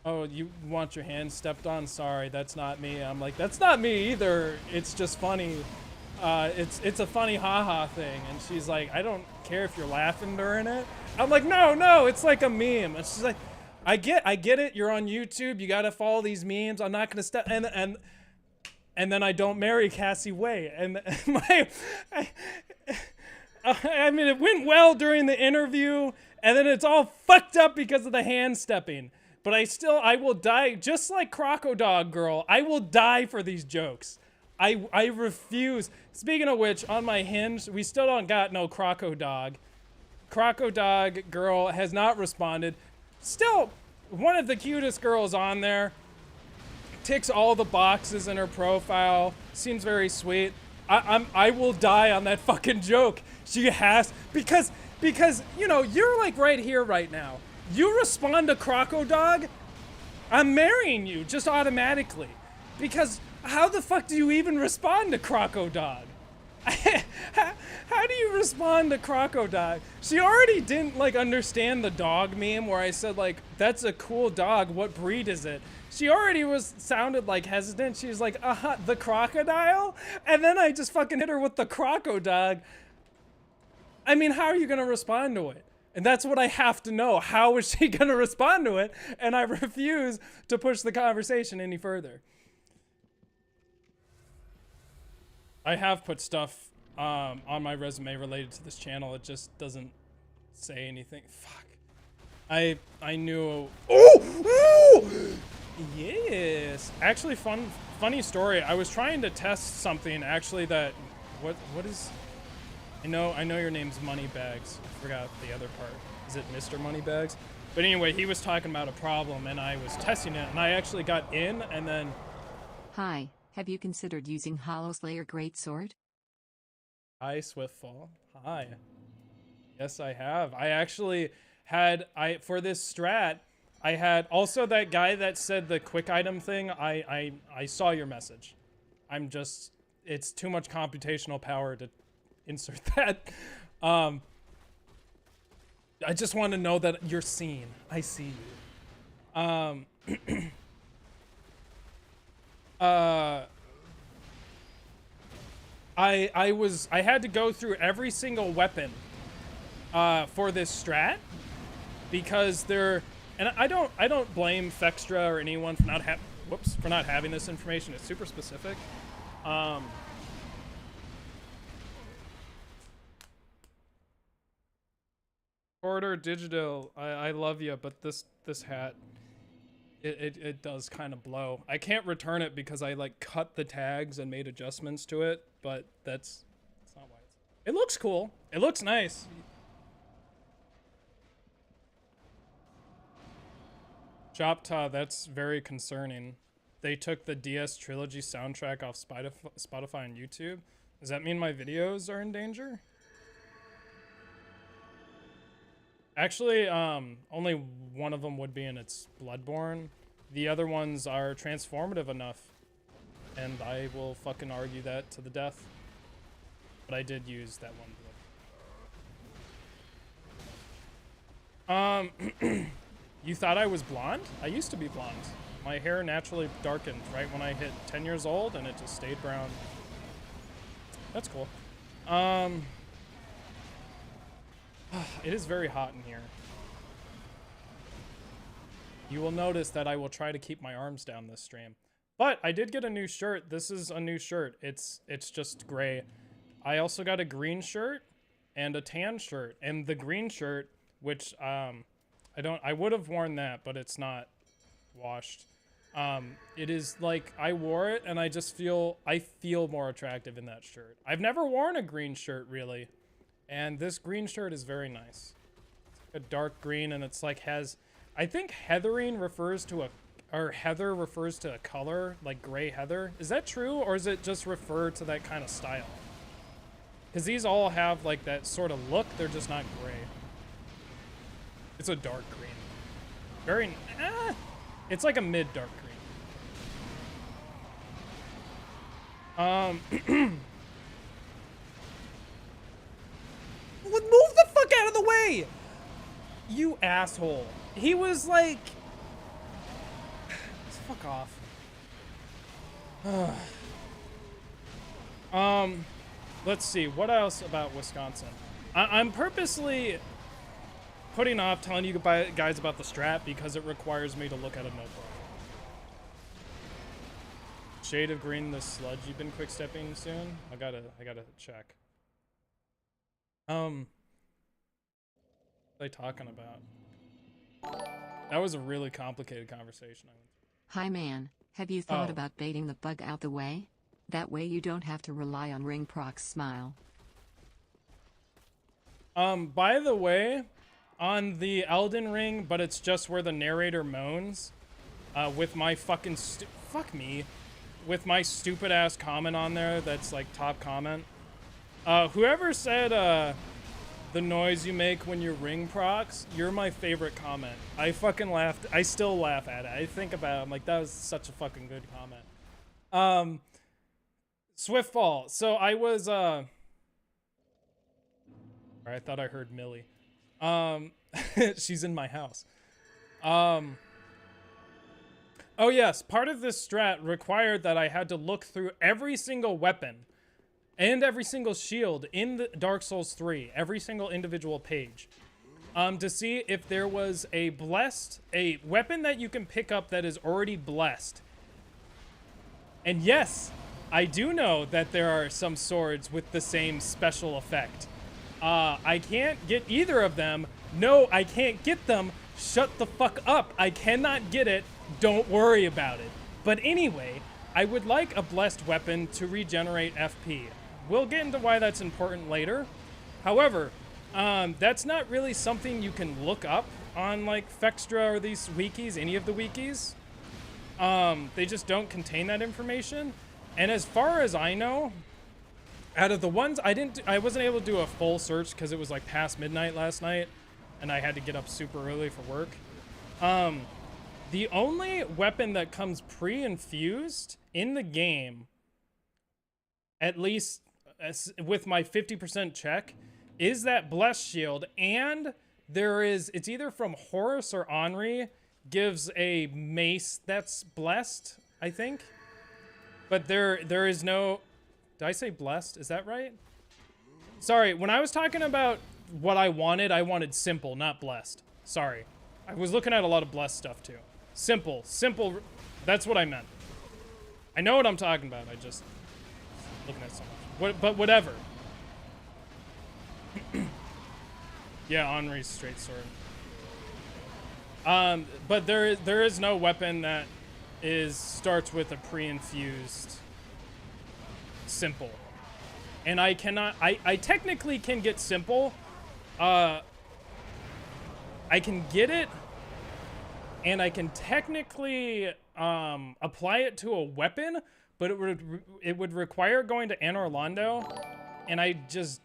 oh, you want your hand stepped on? Sorry, that's not me. I'm like, that's not me either. It's just funny. It's a funny haha thing. And she's like, I don't care if you're laughing during it. I'm like, no, it's like a meme. And she's like, I get it. You're on YouTube. You got to follow these memes. I'm not going to step. And then I don't marry Cassie Way. And I mean, it went well during the interview. And then it's all fucked up because of the hand stepping. But I will die just like Crocodog Girl. I will die for these jokes. I refuse. Speaking of which, on my Hinge, we still don't got no Crocodog. Crocodog Girl has not responded. Still, one of the cutest girls on there. Ticks all the boxes in her profile. Seems very sweet. I will die on that fucking joke. She has, because you know, you're like right here right now. You respond to Crocodog, I'm marrying you just automatically. Because how the fuck do you even respond to Crocodog? How do you respond to Crocodog? She already didn't like understand the dog meme where I said like, that's a cool dog, what breed is it? She already sounded like hesitant. She was like, the crocodile? And then I just fucking hit her with the Crocodog. I mean, how are you gonna respond to it? And that's what I have to know. How is she gonna respond to it? And I refuse to push the conversation any further. I have put stuff on my resume related to this channel. It just doesn't say anything. Fuck. I knew. Oh! Yes. Actually, funny story. I was trying to test something actually that. What is. I know your name's Moneybags. I forgot the other part. Is it Mr. Moneybags? But anyway, he was talking about a problem, and I was testing it, and I actually got in, and then... Hi, have you considered using Hollow Slayer Greatsword? Hi, Swiftfall. Hi. Yes, I have. I actually had... for this strat, I had... Also, that guy that said the quick item thing, I saw your message. I'm just... It's too much computational power to insert that. I just want to know that you're seen. I see you. I had to go through every single weapon for this strat because they're, and I don't blame Fextra or anyone for not having this information. It's super specific. Order Digital, I love you, but this hat, it does kind of blow. I can't return it because I like cut the tags and made adjustments to it, but that's not why it looks cool. It looks nice. Chopta, that's very concerning. They took the DS Trilogy soundtrack off Spotify and YouTube. Does that mean my videos are in danger? Actually, only one of them would be, and it's Bloodborne. The other ones are transformative enough, and I will fucking argue that to the death. But I did use that one. You thought I was blonde? I used to be blonde. My hair naturally darkened right when I hit 10 years old, and it just stayed brown. That's cool. It is very hot in here. You will notice that I will try to keep my arms down this stream. But I did get a new shirt. This is a new shirt. It's just gray. I also got a green shirt and a tan shirt. And the green shirt, which I would have worn that, but it's not washed. It is like I wore it and I feel more attractive in that shirt. I've never worn a green shirt really. And this green shirt is very nice. It's a dark green, and it's like I think heathering refers to heather refers to a color, like gray heather. Is that true, or is it just refer to that kind of style? Because these all have like that sort of look, they're just not gray. It's a dark green. It's like a mid-dark green. Move the fuck out of the way! You asshole. He was like... Fuck off. Let's see. What else about Wisconsin? I'm purposely putting off telling you guys about the strat because it requires me to look at a notebook. Shade of green, the sludge you've been quick-stepping soon? I gotta check. What are they talking about? That was a really complicated conversation. Hi man, have you thought about baiting the bug out the way? That way you don't have to rely on Ring Proc's smile. By the way, on the Elden Ring, but it's just where the narrator moans, with my fucking fuck me, with my stupid ass comment on there that's like top comment. Whoever said, the noise you make when you ring procs, you're my favorite comment. I fucking laughed. I still laugh at it. I think about it. I'm like, that was such a fucking good comment. Swiftfall. So I was, I thought I heard Millie. She's in my house. Oh yes, part of this strat required that I had to look through every single weapon and every single shield in the Dark Souls 3, every single individual page, to see if there was a weapon that you can pick up that is already blessed. And yes, I do know that there are some swords with the same special effect. I can't get either of them. No, I can't get them. Shut the fuck up. I cannot get it. Don't worry about it. But anyway, I would like a blessed weapon to regenerate FP. We'll get into why that's important later. However, that's not really something you can look up on like Fextra or these wikis, any of the wikis. They just don't contain that information. And as far as I know, out of the ones I wasn't able to do a full search because it was like past midnight last night and I had to get up super early for work. The only weapon that comes pre-infused in the game, at least with my 50% check, is that Blessed Shield. And it's either from Horus or Henri, gives a mace that's blessed, I think. But there is no... Did I say blessed? Is that right? Sorry, when I was talking about what I wanted simple, not blessed. Sorry. I was looking at a lot of blessed stuff too. Simple. That's what I meant. I know what I'm talking about. I just looking at so much. But whatever. Yeah, Henri's straight sword. But there is no weapon that starts with a pre-infused simple. And I cannot I technically can get simple. I can get it, and I can technically apply it to a weapon, but it would require going to Anor Londo, and I just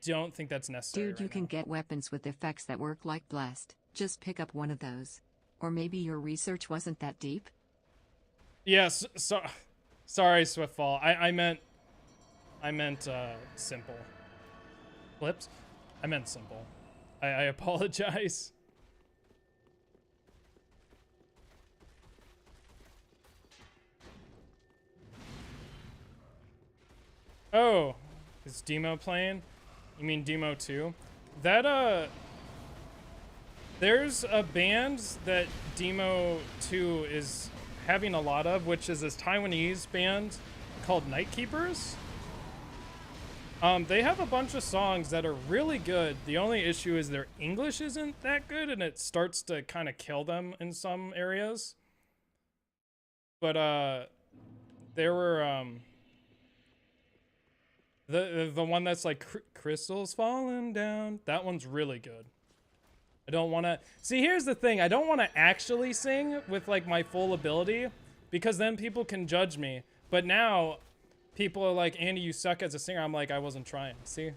don't think that's necessary. Dude, you can get weapons with effects that work like Blessed. Just pick up one of those. Or maybe your research wasn't that deep? Yes, sorry, Swiftfall. I meant simple. Flips? I meant simple. I apologize. Oh, is Demo playing? You mean Demo 2? That, there's a band that Demo 2 is having a lot of, which is this Taiwanese band called Night Keepers. They have a bunch of songs that are really good. The only issue is their English isn't that good, and it starts to kind of kill them in some areas. But, there were, the one that's like crystals falling down, that one's really good. I don't want to... See, here's the thing. I don't want to actually sing with, like, my full ability, because then people can judge me. But now, people are like, Andy, you suck as a singer. I'm like, I wasn't trying. See?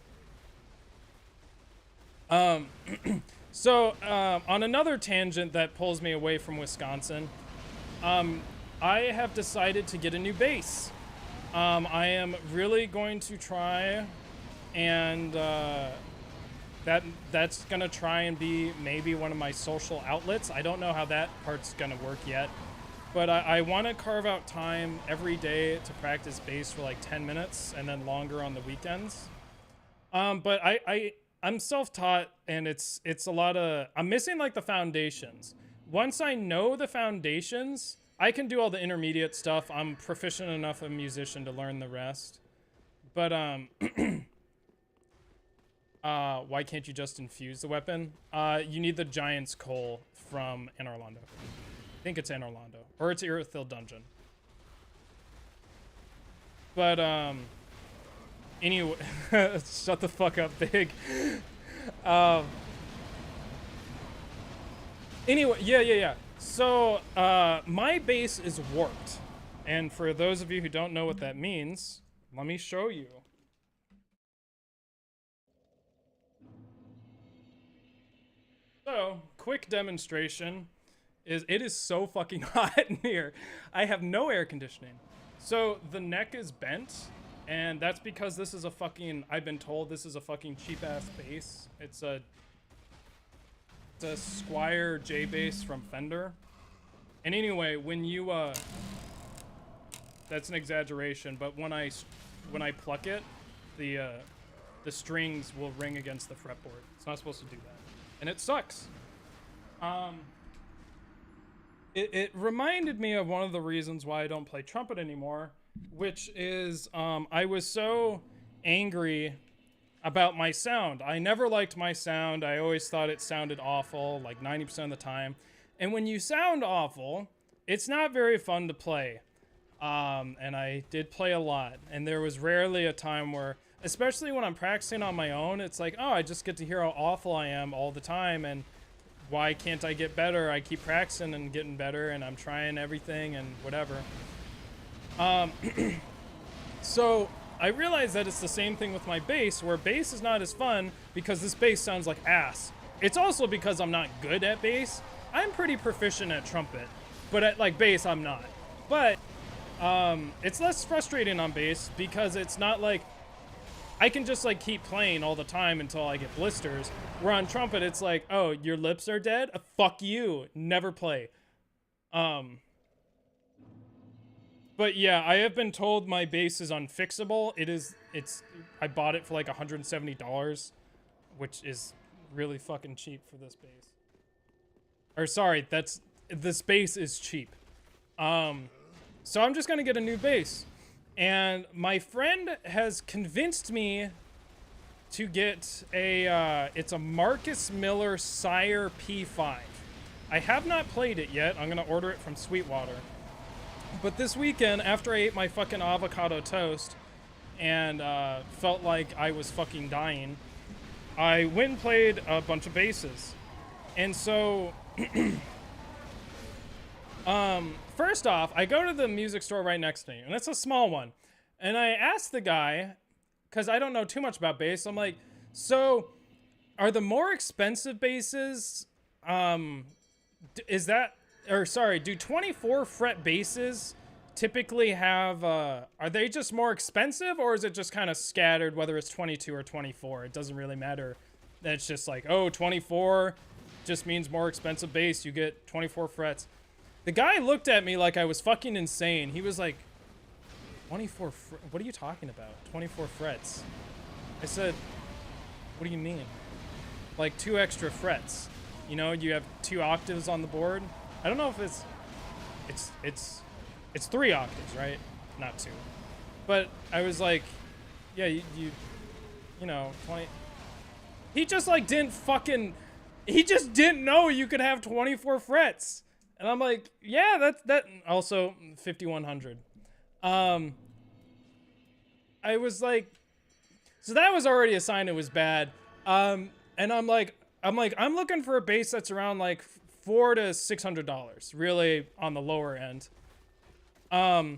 So, on another tangent that pulls me away from Wisconsin, I have decided to get a new bass. I am really going to try and... That's gonna try and be maybe one of my social outlets. I don't know how that part's gonna work yet, but I want to carve out time every day to practice bass for like 10 minutes and then longer on the weekends. But I'm self-taught, and it's a lot of... I'm missing like the foundations. Once I know the foundations, I can do all the intermediate stuff. I'm proficient enough a musician to learn the rest. But why can't you just infuse the weapon? You need the Giant's Coal from Anor Londo. I think it's Anor Londo. Or it's Irithyll Dungeon. But, anyway... Shut the fuck up, Big. Anyway, yeah. So, my base is warped. And for those of you who don't know what that means, let me show you. So, quick demonstration is it is so fucking hot in here. I have no air conditioning. So, the neck is bent, and that's because this is a fucking... I've been told this is a fucking cheap-ass bass. It's a Squier J bass from Fender. And anyway, when you... That's an exaggeration, but when I pluck it, the strings will ring against the fretboard. It's not supposed to do that. And it sucks. It reminded me of one of the reasons why I don't play trumpet anymore, which is I was so angry about my sound. I never liked my sound. I always thought it sounded awful, like 90% of the time. And when you sound awful, it's not very fun to play. And I did play a lot, and there was rarely a time where... especially when I'm practicing on my own, it's like, oh, I just get to hear how awful I am all the time, and why can't I get better? I keep practicing and getting better, and I'm trying everything and whatever. So I realize that it's the same thing with my bass, where bass is not as fun because this bass sounds like ass. It's also because I'm not good at bass. I'm pretty proficient at trumpet, but at like bass, I'm not. But it's less frustrating on bass because it's not like I can just like keep playing all the time until I get blisters. Where on trumpet, it's like, oh, your lips are dead? Fuck you. Never play. But yeah, I have been told my bass is unfixable. I bought it for like $170, which is really fucking cheap for this bass. Or sorry, this bass is cheap. So I'm just gonna get a new bass. And my friend has convinced me to get it's a Marcus Miller Sire P5. I have not played it yet. I'm gonna order it from Sweetwater. But this weekend, after I ate my fucking avocado toast and felt like I was fucking dying, I went and played a bunch of basses. And so, first off, I go to the music store right next to me, and it's a small one. And I asked the guy, because I don't know too much about bass, I'm like, so are the more expensive basses, do 24 fret basses typically have, are they just more expensive, or is it just kind of scattered whether it's 22 or 24? It doesn't really matter. It's just like, oh, 24 just means more expensive bass. You get 24 frets. The guy looked at me like I was fucking insane. He was like, 24 what are you talking about? 24 frets. I said, what do you mean? Like 2 extra frets. You know, you have 2 octaves on the board. I don't know if it's 3 octaves, right? Not 2. But I was like, yeah, you know, 20. He just like he just didn't know you could have 24 frets. And I'm like, yeah, that also 5100. I was like, so that was already a sign it was bad. And I'm looking for a bass that's around like $400 to $600, really on the lower end. And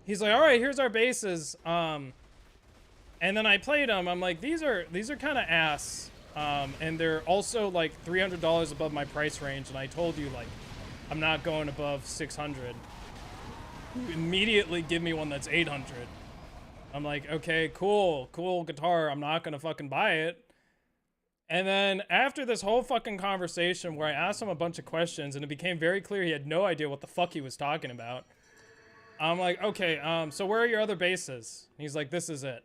he's like, all right, here's our basses. And then I played them. I'm like, these are kind of ass. And they're also like $300 above my price range. And I told you, like, I'm not going above 600. You immediately give me one that's 800. I'm like, okay, cool guitar. I'm not gonna fucking buy it. And then after this whole fucking conversation where I asked him a bunch of questions and it became very clear he had no idea what the fuck he was talking about, I'm like, okay, so where are your other basses? And he's like, this is it.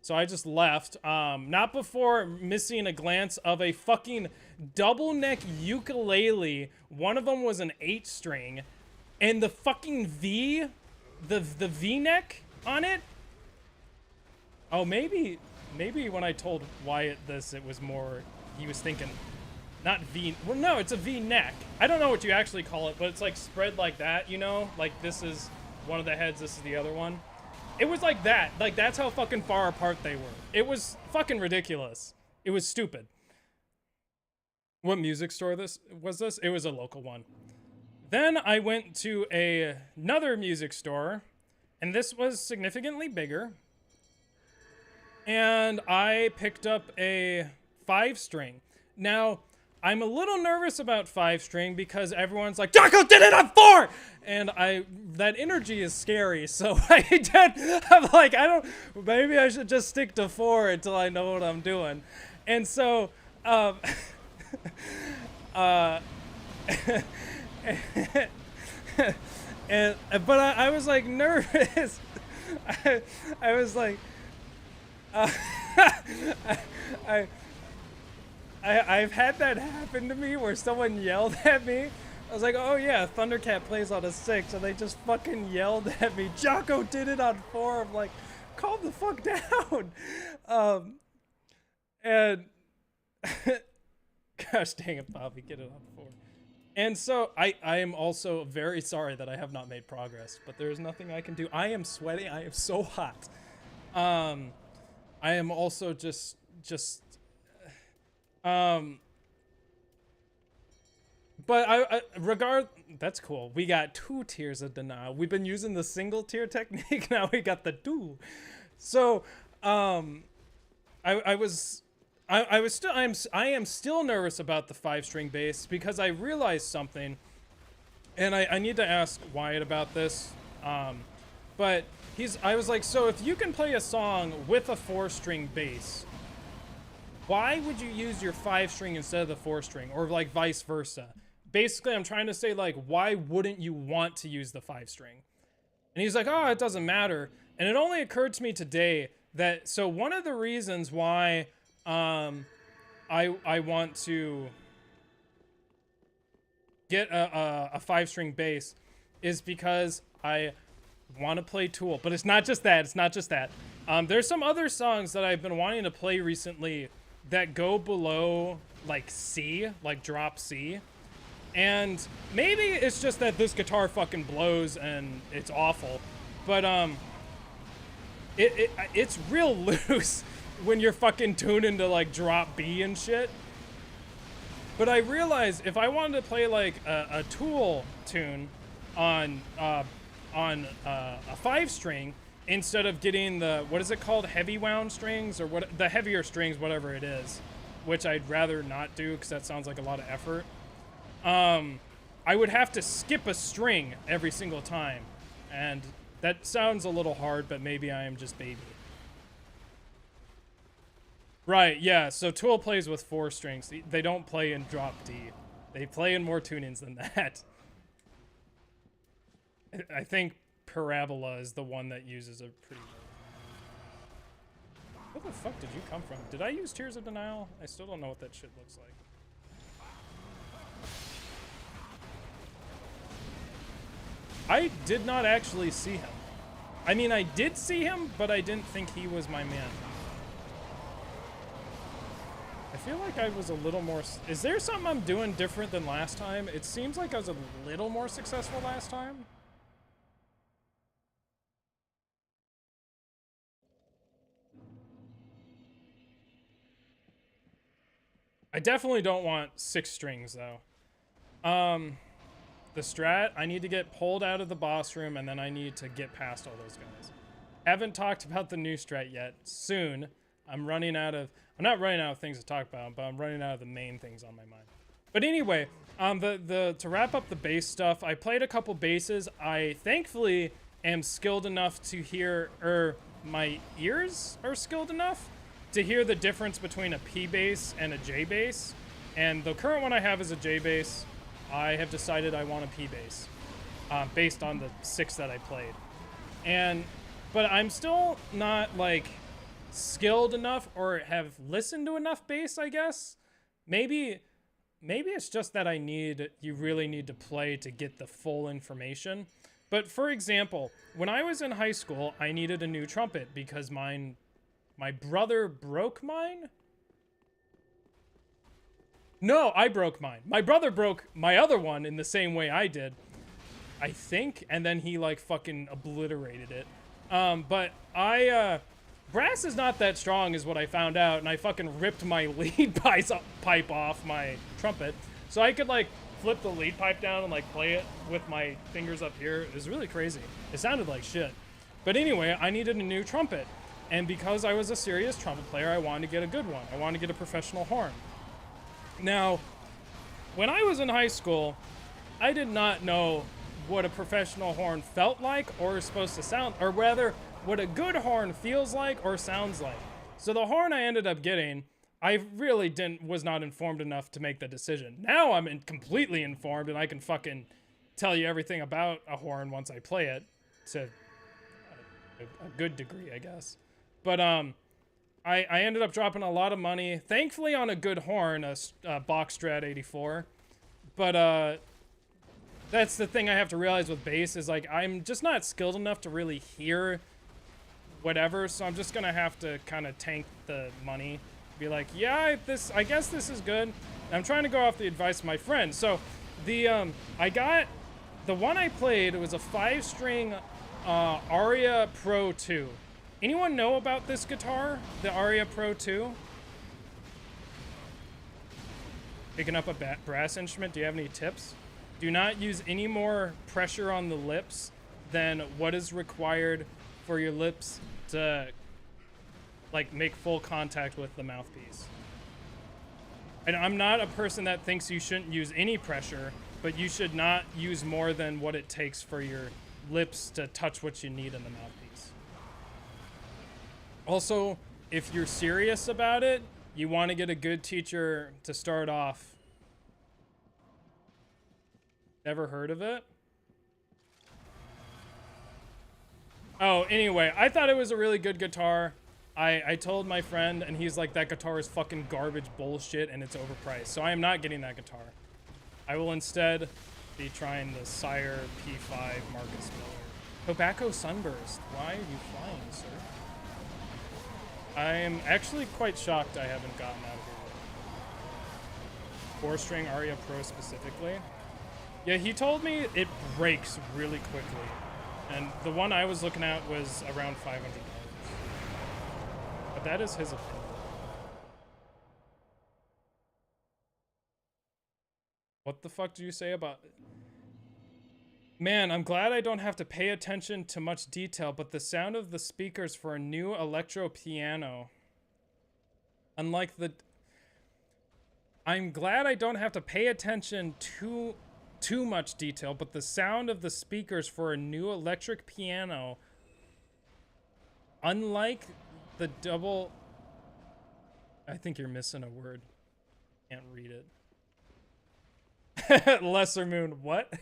So I just left, not before missing a glance of a fucking double neck ukulele. One of them was an 8-string, and the fucking V, the V-neck on it. Oh, maybe when I told Wyatt this, it was more, he was thinking, not V, well, no, it's a V-neck. I don't know what you actually call it, but it's like spread like that, you know? Like this is one of the heads, this is the other one. It was like that. Like, that's how fucking far apart they were. It was fucking ridiculous. It was stupid. What music store was this? It was a local one. Then I went to another music store, and this was significantly bigger. And I picked up a 5-string. Now, I'm a little nervous about 5-string because everyone's like, Jocko did it on 4! And that energy is scary. So I'm like, maybe I should just stick to 4 until I know what I'm doing. And so, but I was like nervous. I was like, I've had that happen to me where someone yelled at me. I was like, oh yeah, Thundercat plays on a 6, and they just fucking yelled at me. Jocko did it on 4. I'm like, calm the fuck down. And gosh dang it, Bobby, get it on 4. And so I am also very sorry that I have not made progress, but there is nothing I can do. I am sweating. I am so hot. I am also just but that's cool. We got 2 tiers of denial. We've been using the single tier technique. Now we got the 2. So, I am still nervous about the 5-string bass because I realized something, and I need to ask Wyatt about this. But I was like, so if you can play a song with a 4-string bass, why would you use your 5-string instead of the 4-string, or like vice versa? Basically, I'm trying to say, like, why wouldn't you want to use the 5-string? And he's like, oh, it doesn't matter. And it only occurred to me today that, so one of the reasons why I want to get a 5-string bass is because I want to play Tool. But it's not just that. It's not just that. There's some other songs that I've been wanting to play recently that go below, like, C, like drop C. And maybe it's just that this guitar fucking blows and it's awful. But it's real loose when you're fucking tuning to like drop B and shit. But I realized if I wanted to play like a Tool tune on a 5-string instead of getting the, what is it called, heavy wound strings, or what, the heavier strings, whatever it is, which I'd rather not do because that sounds like a lot of effort. I would have to skip a string every single time, and that sounds a little hard, but maybe I am just baby. Right, yeah, so Tool plays with 4 strings. They don't play in drop D. They play in more tunings than that. I think Parabola is the one that uses a pretty... Where the fuck did you come from? Did I use Tears of Denial? I still don't know what that shit looks like. I did not actually see him. I mean, I did see him, but I didn't think he was my man. I feel like I was a little more... Is there something I'm doing different than last time? It seems like I was a little more successful last time. I definitely don't want 6 strings, though. The Strat, I need to get pulled out of the boss room, and then I need to get past all those guys. Haven't talked about the new Strat yet. Soon. I'm running out of... I'm not running out of things to talk about, but I'm running out of the main things on my mind. But anyway, to wrap up the bass stuff, I played a couple basses. I thankfully am skilled enough to hear, my ears are skilled enough to hear the difference between a P bass and a J bass. And the current one I have is a J bass. I have decided I want a P bass, based on the 6 that I played. But I'm still not like skilled enough or have listened to enough bass, I guess. Maybe it's just that you really need to play to get the full information. But for example, when I was in high school, I needed a new trumpet because my brother broke mine. No, I broke mine. My brother broke my other one in the same way I did, I think, and then he like fucking obliterated it. But brass is not that strong is what I found out, and I fucking ripped my lead pipe off my trumpet. So I could like flip the lead pipe down and like play it with my fingers up here. It was really crazy. It sounded like shit. But anyway, I needed a new trumpet. And because I was a serious trumpet player, I wanted to get a good one. I wanted to get a professional horn. Now, when I was in high school, I did not know what a professional horn felt like or is supposed to sound, or rather, what a good horn feels like or sounds like. So the horn I ended up getting, I really was not informed enough to make the decision. Now I'm completely informed and I can fucking tell you everything about a horn once I play it to a good degree, I guess. But I ended up dropping a lot of money, thankfully on a good horn, a Box Strat 84. But that's the thing I have to realize with bass is like I'm just not skilled enough to really hear whatever, so I'm just gonna have to kind of tank the money, be like, yeah, I guess this is good. And I'm trying to go off the advice of my friend. So I got the one I played. It was a 5-string Aria Pro 2. Anyone know about this guitar, the Aria Pro 2? Picking up a brass instrument. Do you have any tips? Do not use any more pressure on the lips than what is required for your lips to like make full contact with the mouthpiece. And I'm not a person that thinks you shouldn't use any pressure, but you should not use more than what it takes for your lips to touch what you need in the mouthpiece. Also, if you're serious about it, you want to get a good teacher to start off. Never heard of it? Oh, anyway, I thought it was a really good guitar. I told my friend, and he's like, that guitar is fucking garbage bullshit, and it's overpriced. So I am not getting that guitar. I will instead be trying the Sire P5 Marcus Miller. Tobacco Sunburst. Why are you flying, sir? I am actually quite shocked I haven't gotten out of here. 4-string Aria Pro specifically. Yeah, he told me it breaks really quickly. And the one I was looking at was around $500. But that is his opinion. What the fuck do you say about it? Man, I'm glad I don't have to pay attention to much detail, but the sound of the speakers for a new electro piano, unlike the... I'm glad I don't have to pay attention to too much detail, but the sound of the speakers for a new electric piano, unlike the double... I think you're missing a word. Can't read it. Lesser Moon, what?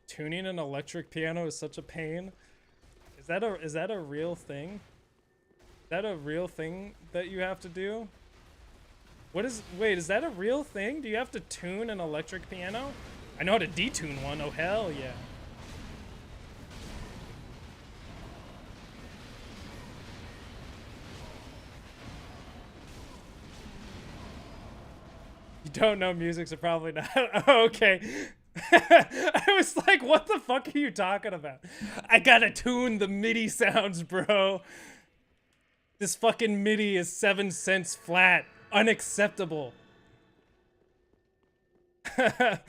Tuning an electric piano is such a pain. Is that a real thing? Is that a real thing that you have to do? Wait, is that a real thing? Do you have to tune an electric piano? I know how to detune one. Oh, hell yeah. You don't know music, so probably not. Oh, okay. I was like, what the fuck are you talking about? I gotta tune the MIDI sounds, bro. This fucking MIDI is 7 cents flat. Unacceptable. I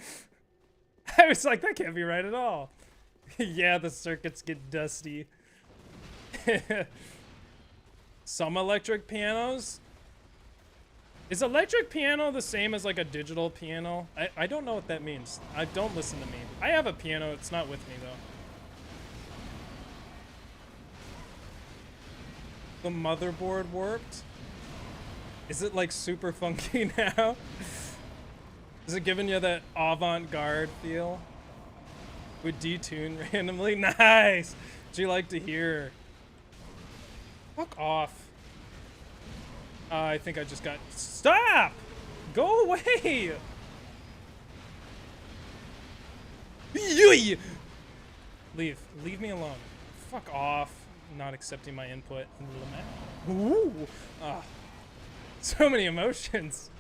was like, that can't be right at all. Yeah, the circuits get dusty. Some electric pianos? Is electric piano the same as like a digital piano? I don't know what that means. Don't listen to me. I have a piano, it's not with me though. The motherboard worked? Is it like super funky now? Is it giving you that avant-garde feel? Would detune randomly? Nice! What'd you like to hear? Fuck off. I think I just got... Stop! Go away! Leave. Leave me alone. Fuck off. Not accepting my input. Ooh. So many emotions.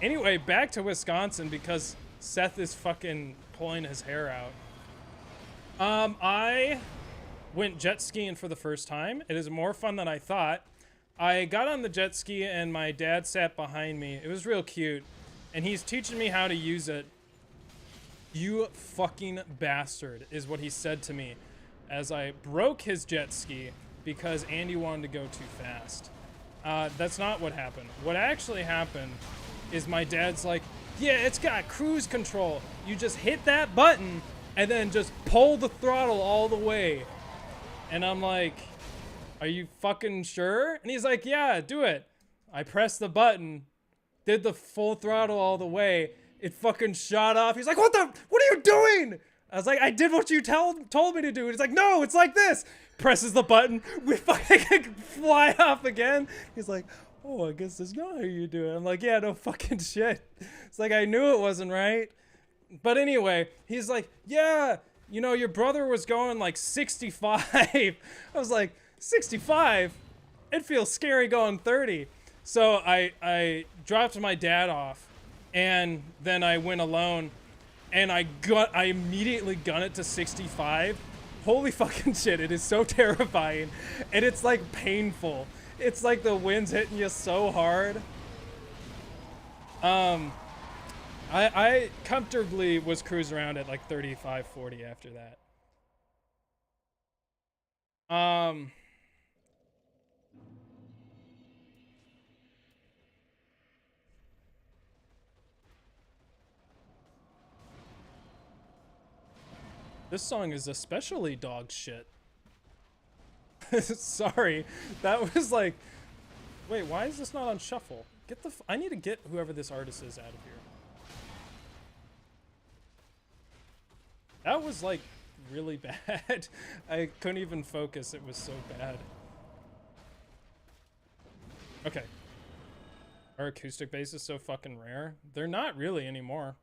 Anyway, back to Wisconsin because Seth is fucking pulling his hair out. I went jet skiing for the first time. It is more fun than I thought. I got on the jet ski and my dad sat behind me. It was real cute. And he's teaching me how to use it. You fucking bastard, is what he said to me as I broke his jet ski because Andy wanted to go too fast. That's not what happened. What actually happened is my dad's like, yeah, it's got cruise control. You just hit that button and then just pull the throttle all the way. And I'm like, are you fucking sure? And he's like, yeah, do it. I pressed the button, did the full throttle all the way. It fucking shot off. He's like, what are you doing? I was like, I did what you told me to do. And he's like, no, it's like this. Presses the button. We fucking fly off again. He's like, oh, I guess that's not how you do it. I'm like, yeah, no fucking shit. It's like, I knew it wasn't right. But anyway, he's like, yeah, you know, your brother was going like 65. I was like, 65? it feels scary going 30. So I dropped my dad off, and then I went alone, and I immediately gun it to 65. Holy fucking shit, it is so terrifying, and it's like painful. It's like the wind's hitting you so hard. I comfortably was cruising around at like 35, 40 after that. This song is especially dog shit. Sorry, that was like, wait, why is this not on shuffle? Get the, I need to get whoever this artist is out of here. That was like really bad. I couldn't even focus, it was so bad. Okay. Our acoustic bass is so fucking rare. They're not really anymore.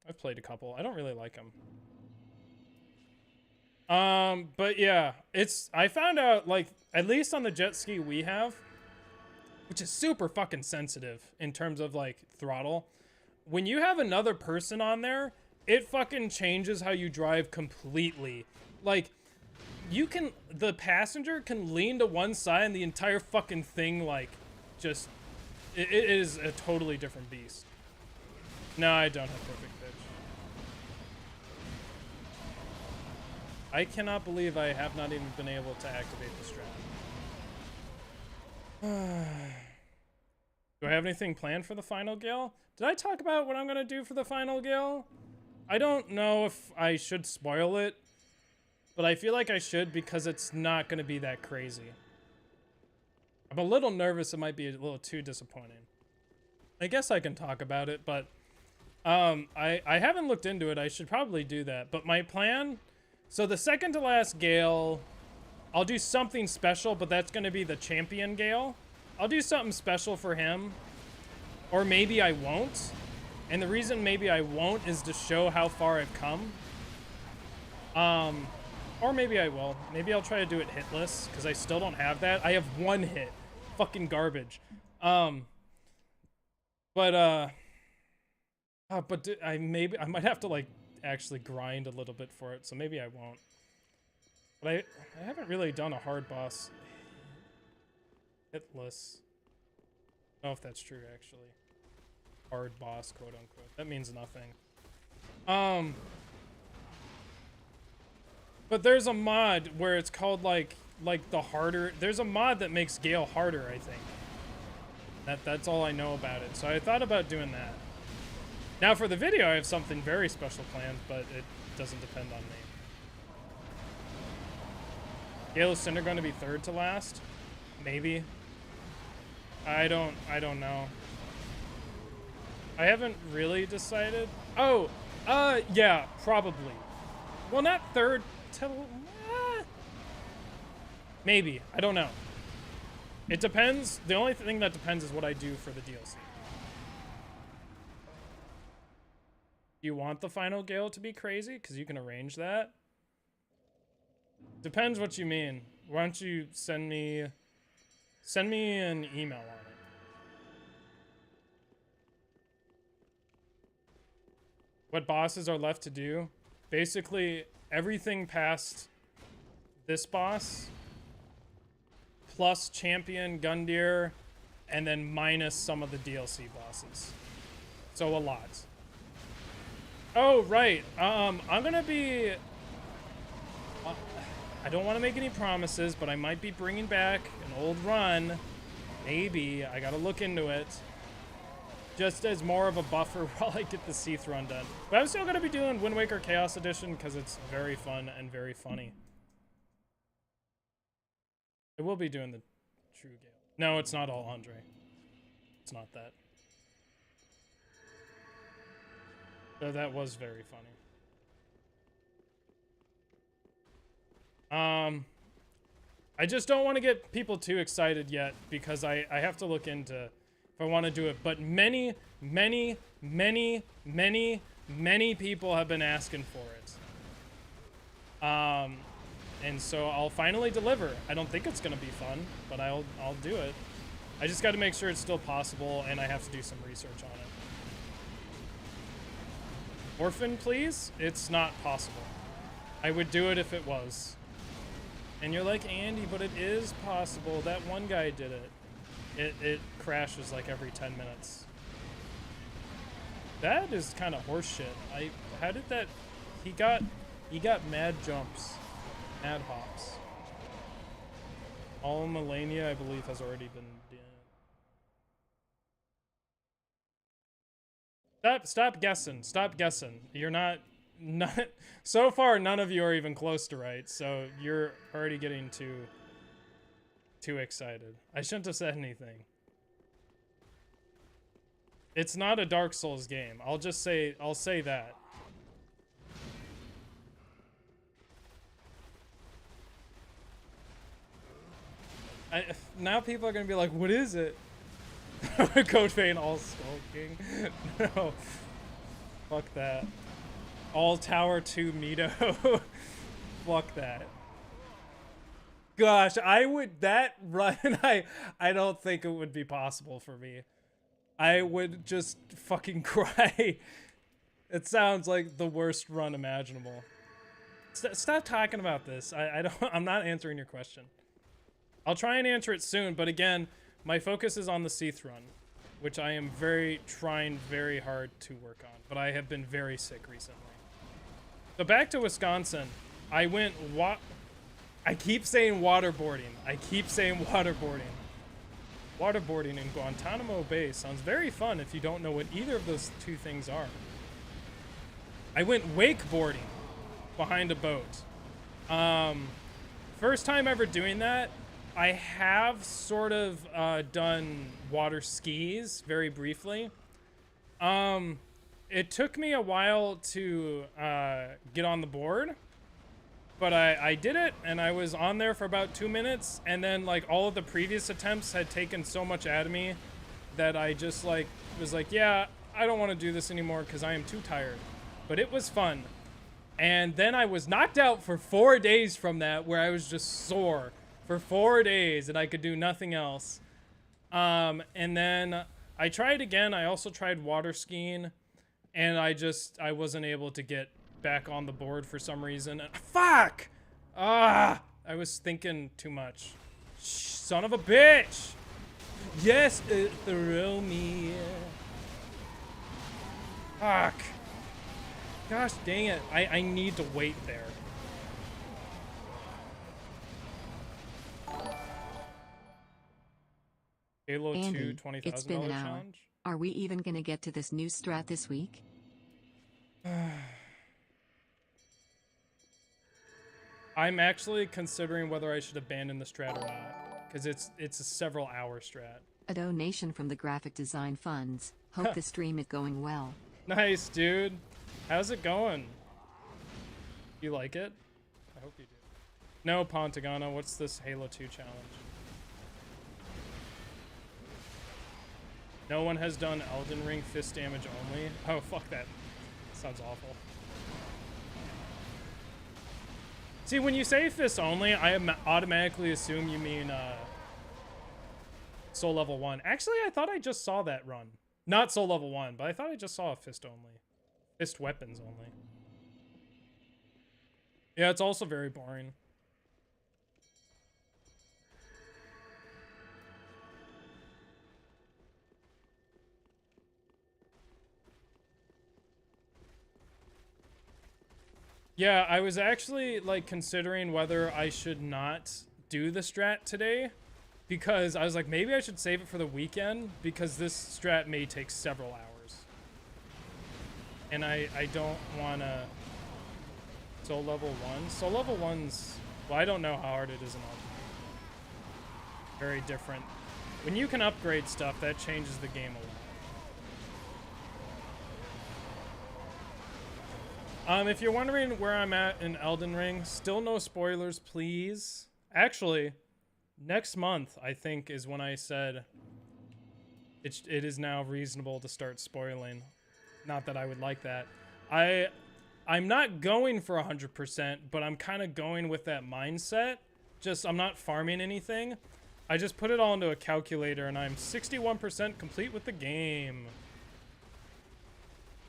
I've played a couple. I don't really like them. But yeah, I found out, like, at least on the jet ski we have, which is super fucking sensitive in terms of like throttle, when you have another person on there, it fucking changes how you drive completely. Like, the passenger can lean to one side and the entire fucking thing, like, just, it is a totally different beast. No, I don't have perfect pitch. I cannot believe I have not even been able to activate the strat. Do I have anything planned for the final GAEL? Did I talk about what I'm gonna do for the final GAEL? I don't know if I should spoil it, but I feel like I should because it's not gonna be that crazy. I'm a little nervous it might be a little too disappointing. I guess I can talk about it, but I haven't looked into it. I should probably do that. But my plan, so the second to last GAEL, I'll do something special, but that's gonna be the champion GAEL. I'll do something special for him, or maybe I won't. And the reason maybe I won't is to show how far I've come. Or maybe I will. Maybe I'll try to do it hitless, because I still don't have that. I have one hit. Fucking garbage. I might have to, like, actually grind a little bit for it, so maybe I won't. But I haven't really done a hard boss hitless. I don't know if that's true, actually. Hard boss, quote unquote. That means nothing. But there's a mod where it's called like the harder. There's a mod that makes GAEL harder, I think. That's all I know about it. So I thought about doing that. Now for the video, I have something very special planned, but it doesn't depend on me. GAEL is Cinder going to be third to last? Maybe. I don't know. I haven't really decided. Oh, yeah, probably. Well, not third to... maybe. I don't know. It depends. The only thing that depends is what I do for the DLC. Do you want the final GAEL to be crazy? Because you can arrange that. Depends what you mean. Why don't you send me an email on it. What bosses are left to do? Basically, everything past this boss, plus Champion, Gundyr, and then minus some of the DLC bosses. So a lot. Oh, right. I'm gonna be... I don't want to make any promises, but I might be bringing back an old run. Maybe. I gotta look into it. Just as more of a buffer while I get the Seath run done. But I'm still gonna be doing Wind Waker Chaos Edition because it's very fun and very funny. I will be doing the true GAEL. No, it's not all Andre. It's not that. Though that was very funny. I just don't want to get people too excited yet because I have to look into if I want to do it. But many people have been asking for it. And so I'll finally deliver. I don't think it's gonna be fun, but I'll do it. I just got to make sure it's still possible, and I have to do some research on it. Orphan, please? It's not possible. I would do it if it was. And you're like, Andy, but it is possible. That one guy did it. It crashes like every 10 minutes. That is kind of horseshit. How did that? He got mad jumps, mad hops. All Melania, I believe, has already been done. Stop guessing. Stop guessing. You're not. So far, none of you are even close to right. So you're already getting too excited. I shouldn't have said anything. It's not a Dark Souls game. I'll say that. Now people are gonna be like, what is it? Code Vein all skulking. No. Fuck that. All Tower 2 Mito. Fuck that. Gosh, that run, I don't think it would be possible for me. I would just fucking cry. It sounds like the worst run imaginable. Stop talking about this. I'm not answering your question. I'll try and answer it soon, but again, my focus is on the Seath run, which I am trying very hard to work on, but I have been very sick recently. So back to Wisconsin, I keep saying waterboarding. Waterboarding in Guantanamo Bay sounds very fun if you don't know what either of those two things are. I went wakeboarding behind a boat. First time ever doing that. I have sort of done water skis very briefly. It took me a while to get on the board, but I did it, and I was on there for about 2 minutes, and then like all of the previous attempts had taken so much out of me that I just like was like, yeah, I don't want to do this anymore because I am too tired. But it was fun. And then I was knocked out for 4 days from that, where I was just sore for 4 days and I could do nothing else. And then I tried again. I also tried water skiing, and I wasn't able to get back on the board for some reason. Fuck! I was thinking too much. Son of a bitch! Yes, throw me. Fuck. Gosh dang it. I need to wait there. Halo 2 $20,000 it's been an hour. challenge? Are we even gonna get to this new strat this week? I'm actually considering whether I should abandon the strat or not, because it's a several hour strat. A donation from the graphic design funds. Hope the stream is going well. Nice, dude. How's it going? You like it? I hope you do. No, Pontagana, what's this Halo 2 challenge? No one has done Elden Ring fist damage only. Oh, fuck that. Sounds awful. See, when you say fist only, I automatically assume you mean soul level 1. Actually, I thought I just saw that run. Not soul level 1, but I thought I just saw a fist only. Fist weapons only. Yeah, it's also very boring. Yeah, I was actually like considering whether I should not do the strat today, because I was like, maybe I should save it for the weekend, because this strat may take several hours. And I don't want to... Soul level 1? Soul level 1's... Well, I don't know how hard it is in Ultimate. Very different. When you can upgrade stuff, that changes the game a lot. If you're wondering where I'm at in Elden Ring, still no spoilers, please. Actually, next month, I think, is when I said it is now reasonable to start spoiling. Not that I would like that. I'm not going for 100%, but I'm kind of going with that mindset. Just, I'm not farming anything. I just put it all into a calculator, and I'm 61% complete with the game.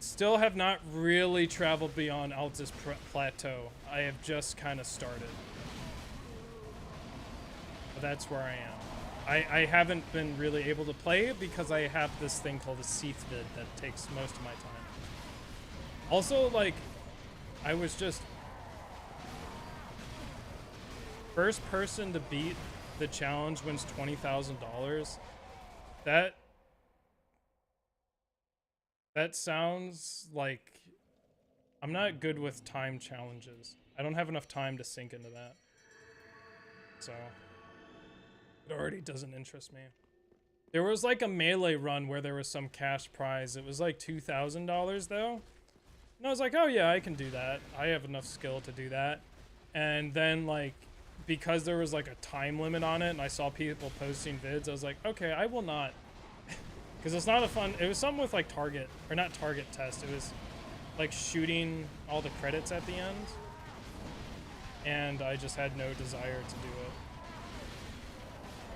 Still have not really traveled beyond Altus Plateau. I have just kind of started. But that's where I am. I haven't been really able to play because I have this thing called a Seath vid that takes most of my time. Also, like, I was just first person to beat the challenge wins $20,000. That sounds like I'm not good with time challenges. I don't have enough time to sink into that. So it already doesn't interest me. There was like a melee run where there was some cash prize. It was like $2,000 though. And I was like, oh yeah, I can do that. I have enough skill to do that. And then like, because there was like a time limit on it and I saw people posting vids, I was like, okay, I will not. Because it's not a fun, it was something with like target, or not target test. It was like shooting all the credits at the end. And I just had no desire to do it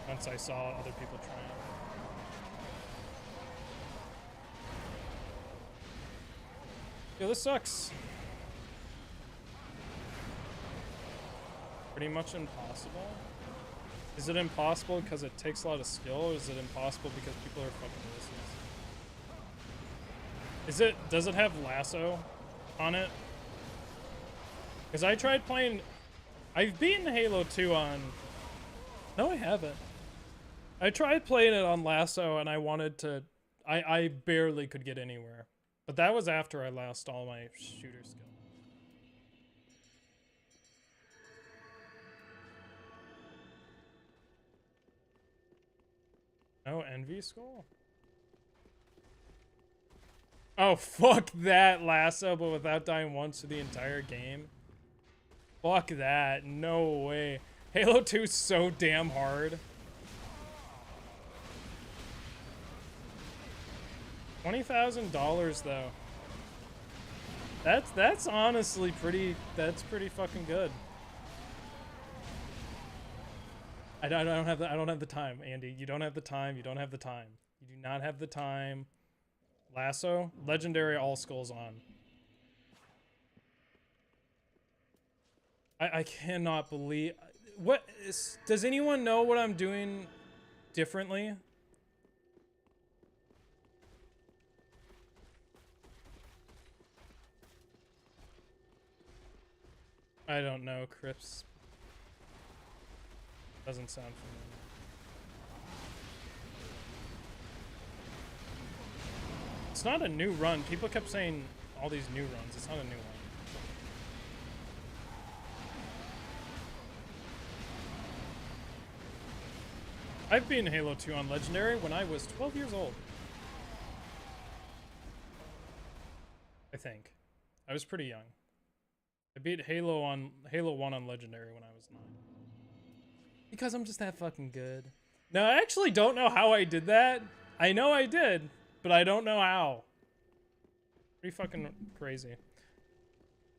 once I saw other people trying it. Yo, this sucks. Pretty much impossible. Is it impossible because it takes a lot of skill, or is it impossible because people are fucking listeners? Does it have lasso on it? Because I tried playing, I've beaten Halo 2 on, no I haven't. I tried playing it on lasso and I wanted to, I barely could get anywhere. But that was after I lost all my shooter skill. No envy skull? Oh, fuck that lasso, but without dying once through the entire game. Fuck that. No way. Halo 2 is so damn hard. $20,000 though. That's honestly pretty fucking good. I don't have the time, Andy. You don't have the time. You don't have the time. You do not have the time. Lasso, legendary, all skulls on. I cannot believe does anyone know what I'm doing differently? I don't know, Crips. Doesn't sound familiar. It's not a new run. People kept saying all these new runs. It's not a new one. I've been Halo 2 on Legendary when I was 12 years old. I think. I was pretty young. I beat Halo 1 on Legendary when I was 9. Because I'm just that fucking good. No, I actually don't know how I did that. I know I did, but I don't know how. Pretty fucking crazy.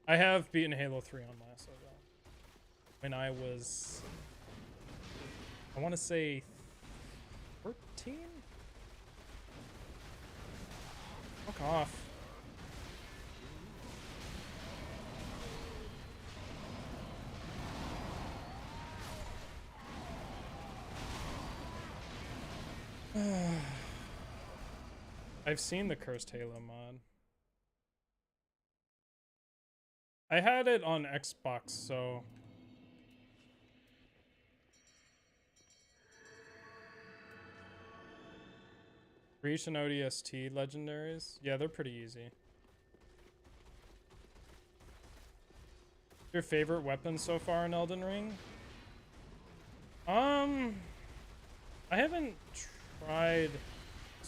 I have beaten Halo 3 on Lasso though. When I was, I want to say 13? Fuck off. I've seen the Cursed Halo mod. I had it on Xbox, so... Reach and ODST legendaries? Yeah, they're pretty easy. Your favorite weapon so far in Elden Ring? I haven't tried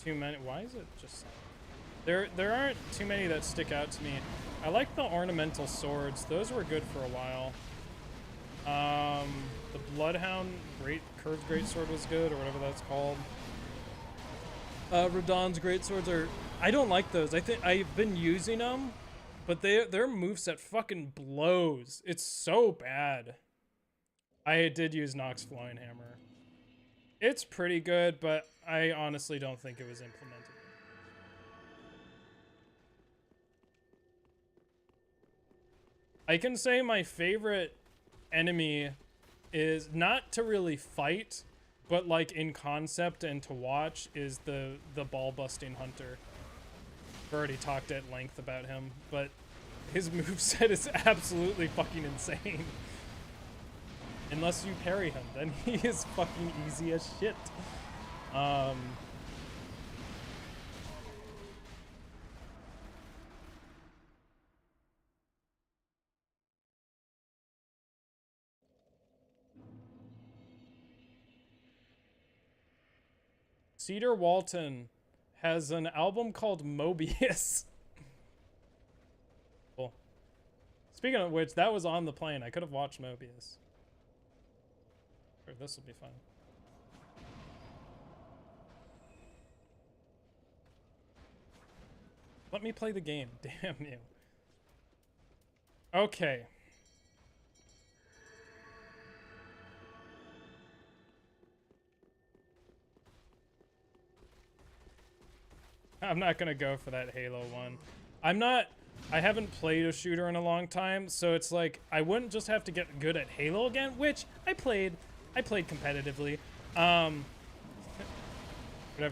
too many. Why is it just there aren't too many that stick out to me. I like the ornamental swords. Those were good for a while. The Bloodhound curved greatsword was good, or whatever that's called. Radahn's greatswords are, I don't like those. I think I've been using them, But their moveset fucking blows. It's so bad. I did use Nox Flying Hammer. It's pretty good, but I honestly don't think it was implemented. I can say my favorite enemy is not to really fight, but like in concept and to watch is the ball busting hunter. I've already talked at length about him, but his moveset is absolutely fucking insane. Unless you parry him, then he is fucking easy as shit. Cedar Walton has an album called Mobius. Cool. Speaking of which, that was on the plane. I could have watched Mobius. Sure, this will be fun. Let me play the game. Damn you. Okay. I'm not gonna go for that Halo one. I haven't played a shooter in a long time, so it's like I wouldn't just have to get good at Halo again, which I played competitively. Whatever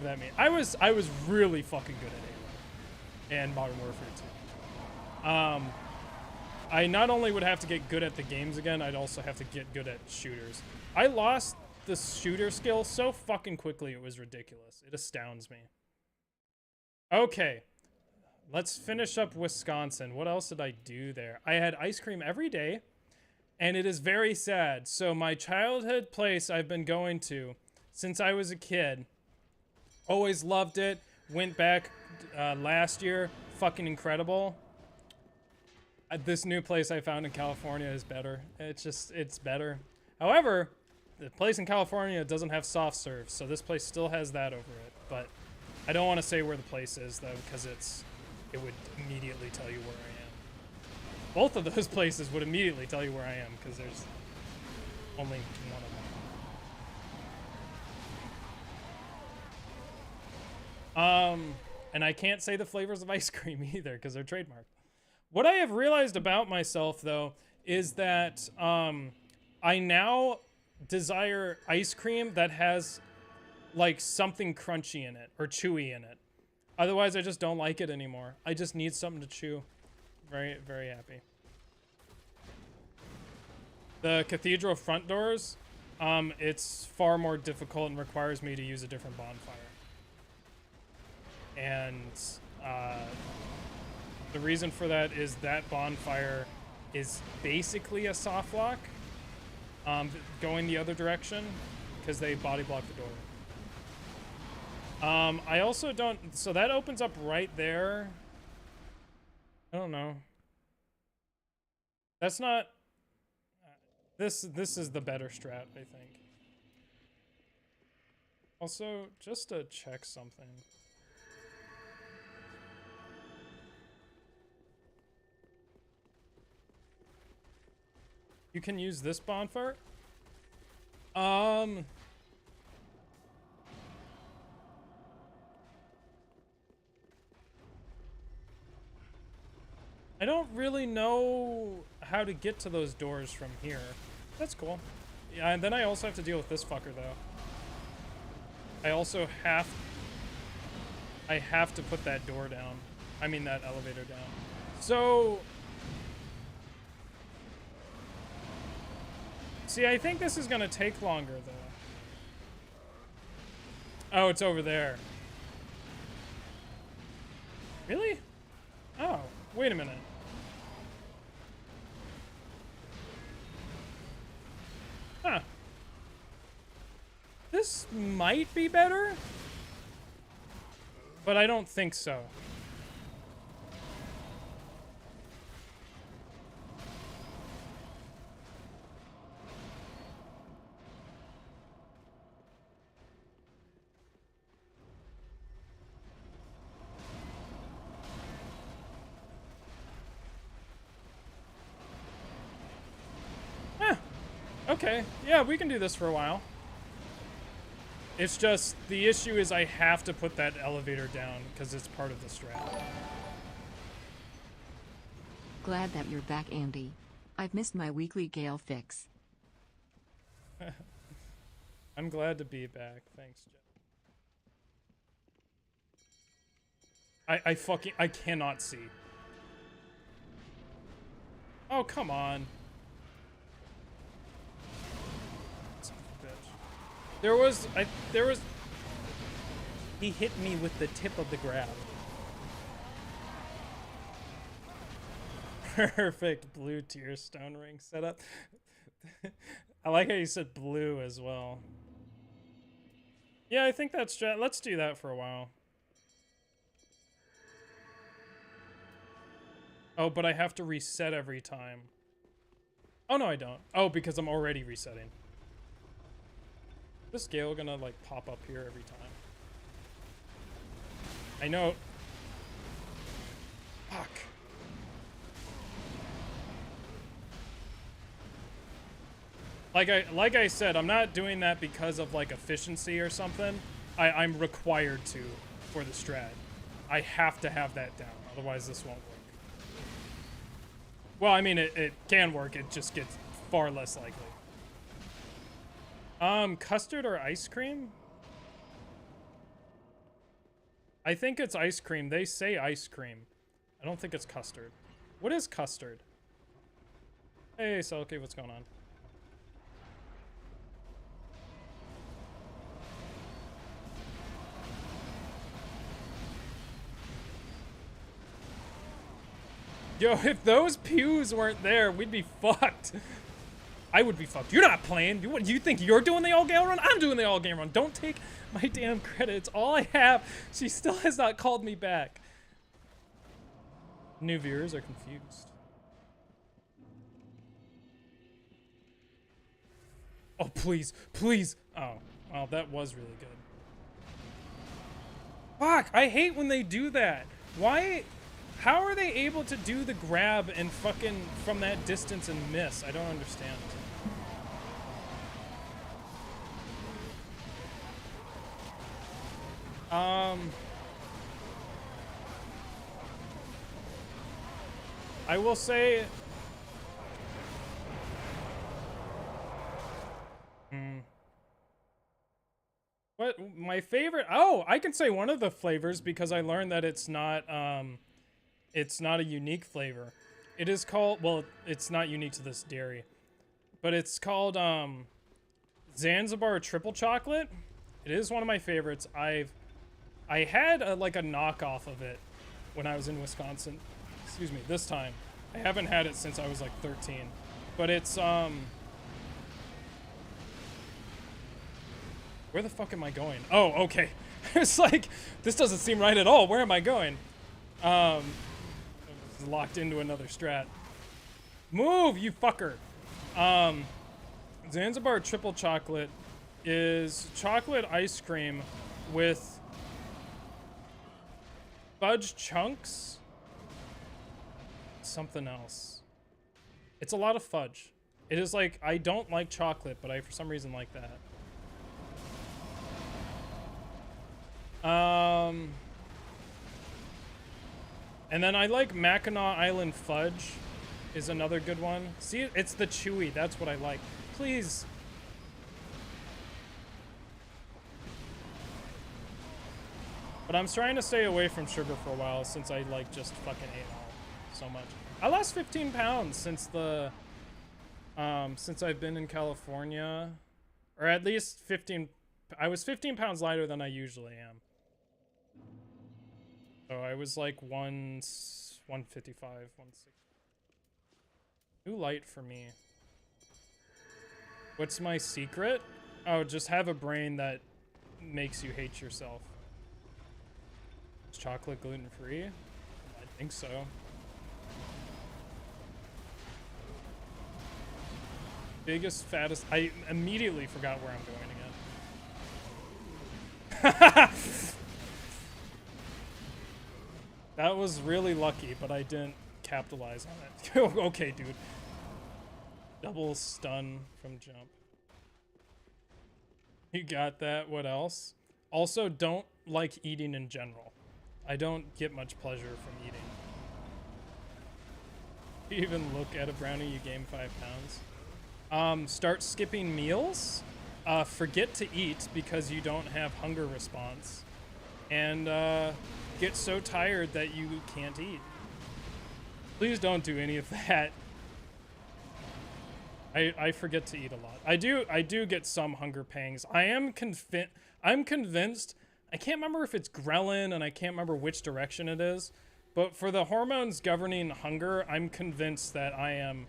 that means. I was really fucking good at Halo and Modern Warfare 2. I not only would have to get good at the games again, I'd also have to get good at shooters. I lost the shooter skill so fucking quickly, it was ridiculous. It astounds me. Okay, let's finish up Wisconsin. What else did I do there? I had ice cream every day, and it is very sad. So my childhood place I've been going to since I was a kid, always loved it, went back last year, fucking incredible. This new place I found in California is better. It's better. However, the place in California doesn't have soft serve, so this place still has that over it, but I don't want to say where the place is, though, because it would immediately tell you where I am. Both of those places would immediately tell you where I am, because there's only one of them. And I can't say the flavors of ice cream either, because they're trademarked. What I have realized about myself, though, is that I now desire ice cream that has like something crunchy in it or chewy in it. Otherwise, I just don't like it anymore. I just need something to chew. Very, very happy. The cathedral front doors, it's far more difficult and requires me to use a different bonfire. And the reason for that is that bonfire is basically a soft lock going the other direction because they body block the door. I also don't, so that opens up right there. I don't know. That's not, this is the better strat, I think. Also, just to check something. You can use this bonfire? I don't really know how to get to those doors from here. That's cool. Yeah, and then I also have to deal with this fucker, though. I also have to put that door down. I mean, that elevator down. So... see, I think this is gonna take longer, though. Oh, it's over there. Really? Oh, wait a minute. Huh. This might be better, but I don't think so. Okay, yeah, we can do this for a while. It's just, the issue is I have to put that elevator down because it's part of the strat. Glad that you're back, Andy. I've missed my weekly GAEL fix. I'm glad to be back. Thanks, Jeff. I cannot see. Oh, come on. Son of a bitch. There was... He hit me with the tip of the grab. Perfect blue tier stone ring setup. I like how you said blue as well. Yeah, I think that's... Let's do that for a while. Oh, but I have to reset every time. Oh, no, I don't. Oh, because I'm already resetting. Is this GAEL gonna, like, pop up here every time? I know. Fuck. Like I said, I'm not doing that because of, like, efficiency or something. I'm required to for the strat. I have to have that down, otherwise this won't work. Well, I mean, it can work, it just gets far less likely. Custard or ice cream? I think it's ice cream. They say ice cream. I don't think it's custard. What is custard? Hey, Selkie, what's going on? Yo, if those pews weren't there, we'd be fucked. I would be fucked. You're not playing. You think you're doing the all GAEL run? I'm doing the all GAEL run. Don't take my damn credit. It's all I have. She still has not called me back. New viewers are confused. Oh, please. Please. Oh, well, that was really good. Fuck, I hate when they do that. Why? How are they able to do the grab and fucking from that distance and miss? I don't understand. I will say... What? My favorite... Oh, I can say one of the flavors because I learned that it's not a unique flavor. It is called... Well, it's not unique to this dairy. But it's called Zanzibar Triple Chocolate. It is one of my favorites. I had like a knockoff of it when I was in Wisconsin. Excuse me, this time. I haven't had it since I was like 13. But it's where the fuck am I going? Oh, okay. It's like, this doesn't seem right at all. Where am I going? I was locked into another strat. Move, you fucker. Zanzibar Triple Chocolate is chocolate ice cream with fudge chunks, something else. It's a lot of fudge. It is like, I don't like chocolate, but I for some reason like that. And then I like Mackinac Island Fudge is another good one. See, it's the chewy, that's what I like. Please. But I'm trying to stay away from sugar for a while since I like just fucking ate all so much. I lost 15 pounds since the since I've been in California, or at least 15. I was 15 pounds lighter than I usually am. So I was like 155, 160. Too light for me. What's my secret? Oh, just have a brain that makes you hate yourself. Is chocolate gluten-free? I think so. Biggest, fattest... I immediately forgot where I'm going again. That was really lucky, but I didn't capitalize on it. Okay, dude. Double stun from jump. You got that. What else? Also, don't like eating in general. I don't get much pleasure from eating. You even look at a brownie, you gain 5 pounds. Start skipping meals. Forget to eat because you don't have hunger response. And get so tired that you can't eat. Please don't do any of that. I forget to eat a lot. I do get some hunger pangs. I'm convinced. I can't remember if it's ghrelin, and I can't remember which direction it is. But for the hormones governing hunger, I'm convinced that I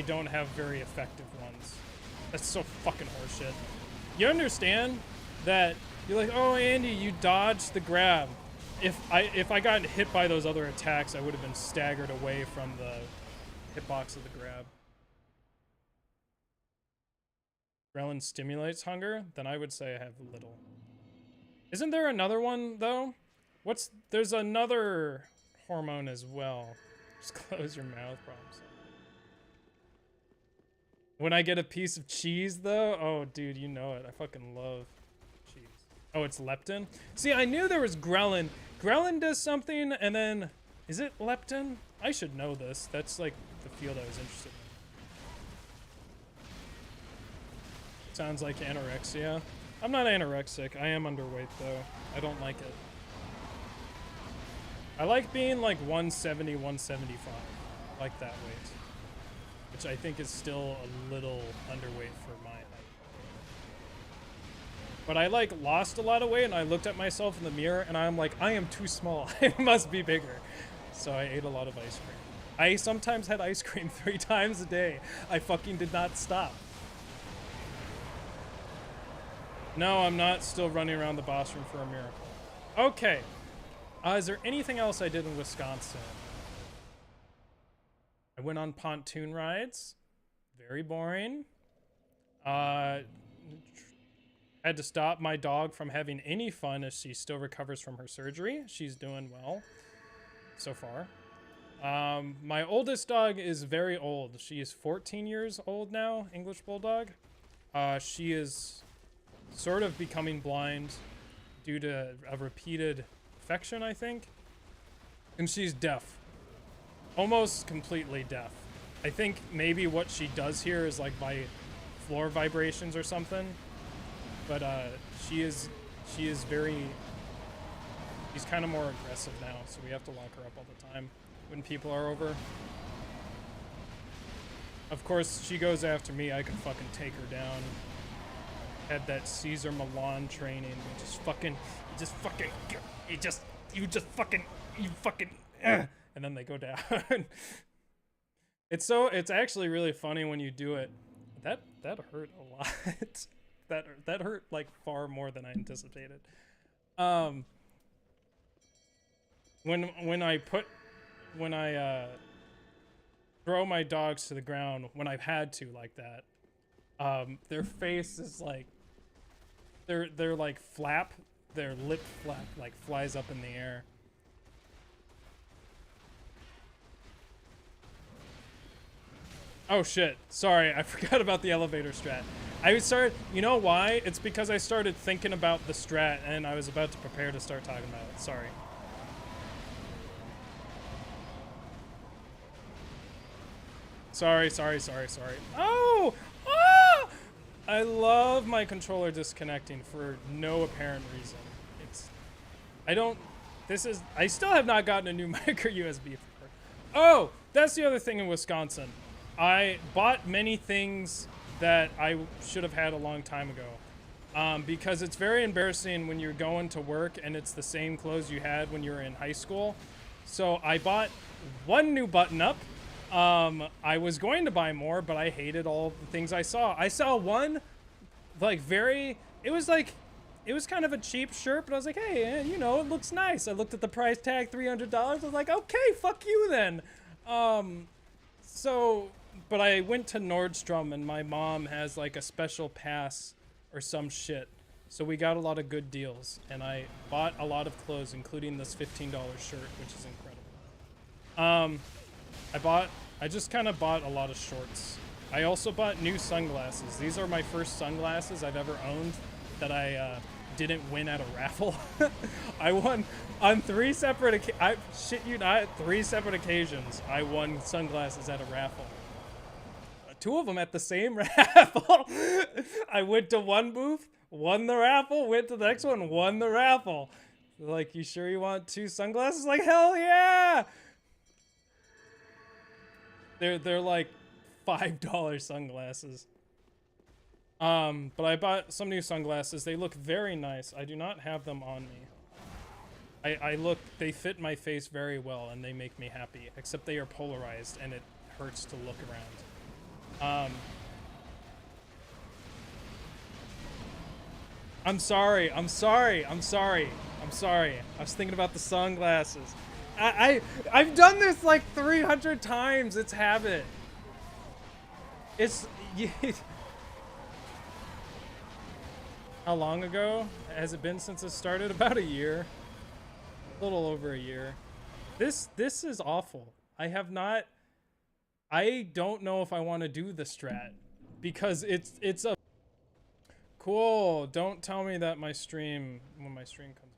don't have very effective ones. That's so fucking horseshit. You understand that you're like, oh Andy, you dodged the grab. If I got hit by those other attacks, I would have been staggered away from the hitbox of the grab. Ghrelin stimulates hunger, then I would say I have little. Isn't there another one though? There's another hormone as well. Just close your mouth, problems. When I get a piece of cheese though, oh dude, you know it. I fucking love cheese. Oh, it's leptin? See, I knew there was ghrelin. Ghrelin does something, and then, is it leptin? I should know this. That's like the field I was interested in. Sounds like anorexia. I'm not anorexic. I am underweight though. I don't like it. I like being like 170, 175. I like that weight. Which I think is still a little underweight for my height. But I like lost a lot of weight, and I looked at myself in the mirror and I'm like, I am too small. I must be bigger. So I ate a lot of ice cream. I sometimes had ice cream 3 times a day. I fucking did not stop. No, I'm not still running around the boss room for a miracle. Okay. Is there anything else I did in Wisconsin? I went on pontoon rides. Very boring. Had to stop my dog from having any fun as she still recovers from her surgery. She's doing well so far. My oldest dog is very old. She is 14 years old now, English Bulldog. She is sort of becoming blind due to a repeated infection, I think. And she's deaf. Almost completely deaf. I think maybe what she does hear is like by floor vibrations or something. But she's kind of more aggressive now, so we have to lock her up all the time when people are over. Of course, she goes after me. I can fucking take her down. Had that Caesar Milan training. And then they go down. It's actually really funny when you do it. That hurt a lot. that hurt like far more than I anticipated. When I throw my dogs to the ground, when I've had to like that, their face is like they're like flap, their lip flap like flies up in the air. Oh shit, sorry, I forgot about the elevator strat. You know why? It's because I started thinking about the strat and I was about to prepare to start talking about it. Sorry. Sorry. Oh! Ah! I love my controller disconnecting for no apparent reason. I still have not gotten a new micro USB. Oh, that's the other thing in Wisconsin. I bought many things that I should have had a long time ago. Because it's very embarrassing when you're going to work and it's the same clothes you had when you were in high school. So I bought one new button-up. I was going to buy more, but I hated all the things I saw. I saw one, like it was kind of a cheap shirt, but I was like, hey, you know, it looks nice. I looked at the price tag, $300. I was like, okay, fuck you then. But I went to Nordstrom and my mom has like a special pass or some shit. So we got a lot of good deals and I bought a lot of clothes, including this $15 shirt, which is incredible. I bought I just kind of bought a lot of shorts. I also bought new sunglasses. These are my first sunglasses I've ever owned that I didn't win at a raffle. I won on 3 separate I shit you not, 3 separate occasions. I won sunglasses at a raffle. 2 of them at the same raffle. I went to one booth, won the raffle, went to the next one, won the raffle. Like, you sure you want 2 sunglasses? Like, hell yeah! They're like $5 sunglasses. But I bought some new sunglasses. They look very nice. I do not have them on me. They fit my face very well and they make me happy, except they are polarized and it hurts to look around. I'm sorry. I was thinking about the sunglasses. I've done this like 300 times. It's habit. It's... How long ago has it been since it started? About a year. A little over a year. This is awful. I don't know if I want to do the strat because it's a... Cool. Don't tell me that when my stream comes.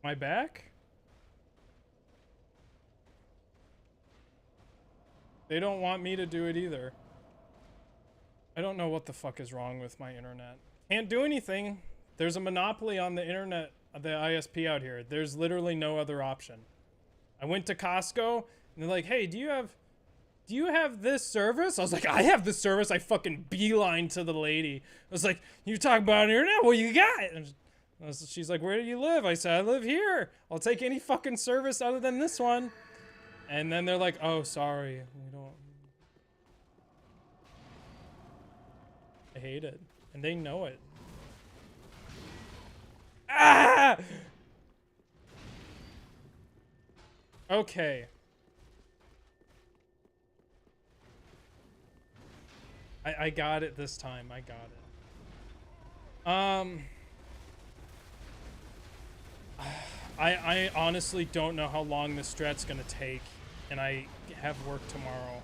My back? They don't want me to do it either. I don't know what the fuck is wrong with my internet. Can't do anything. There's a monopoly on the internet, the ISP out here. There's literally no other option. I went to Costco and they're like, hey, do you have this service? I was like, I have this service. I fucking beeline to the lady. I was like, you talk about internet? What you got? And she's like, where do you live? I said, I live here. I'll take any fucking service other than this one. And then they're like, oh, sorry. We don't. I hate it. And they know it. Ah! Okay. I got it this time. I got it. I honestly don't know how long this strat's gonna take, and I have work tomorrow.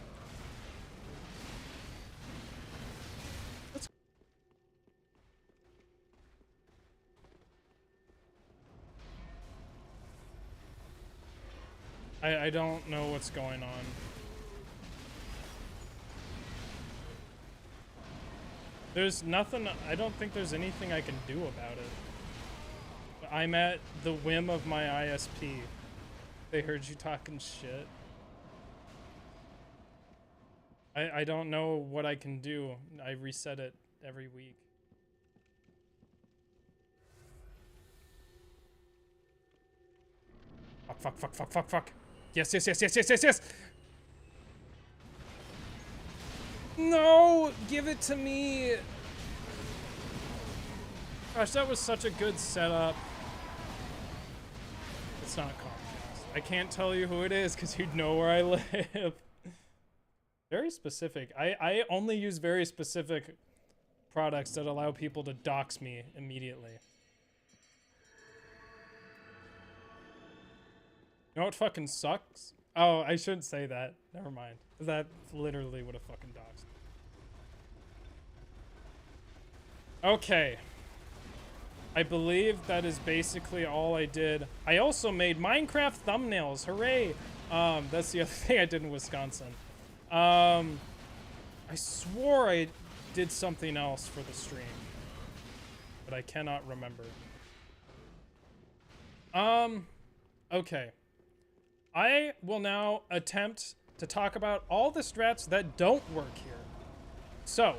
I don't know what's going on. There's nothing, I don't think there's anything I can do about it. I'm at the whim of my ISP. They heard you talking shit. I don't know what I can do. I reset it every week. Fuck. Yes. No, give it to me. Gosh, that was such a good setup. It's not Comcast. I can't tell you who it is because you'd know where I live. Very specific. I only use very specific products that allow people to dox me immediately. You know what fucking sucks? Oh, I shouldn't say that. Never mind. That literally would have fucking doxed. Okay. I believe that is basically all I did. I also made Minecraft thumbnails. Hooray! That's the other thing I did in Wisconsin. I swore I did something else for the stream, but I cannot remember. Okay. I will now attempt to talk about all the strats that don't work here. So,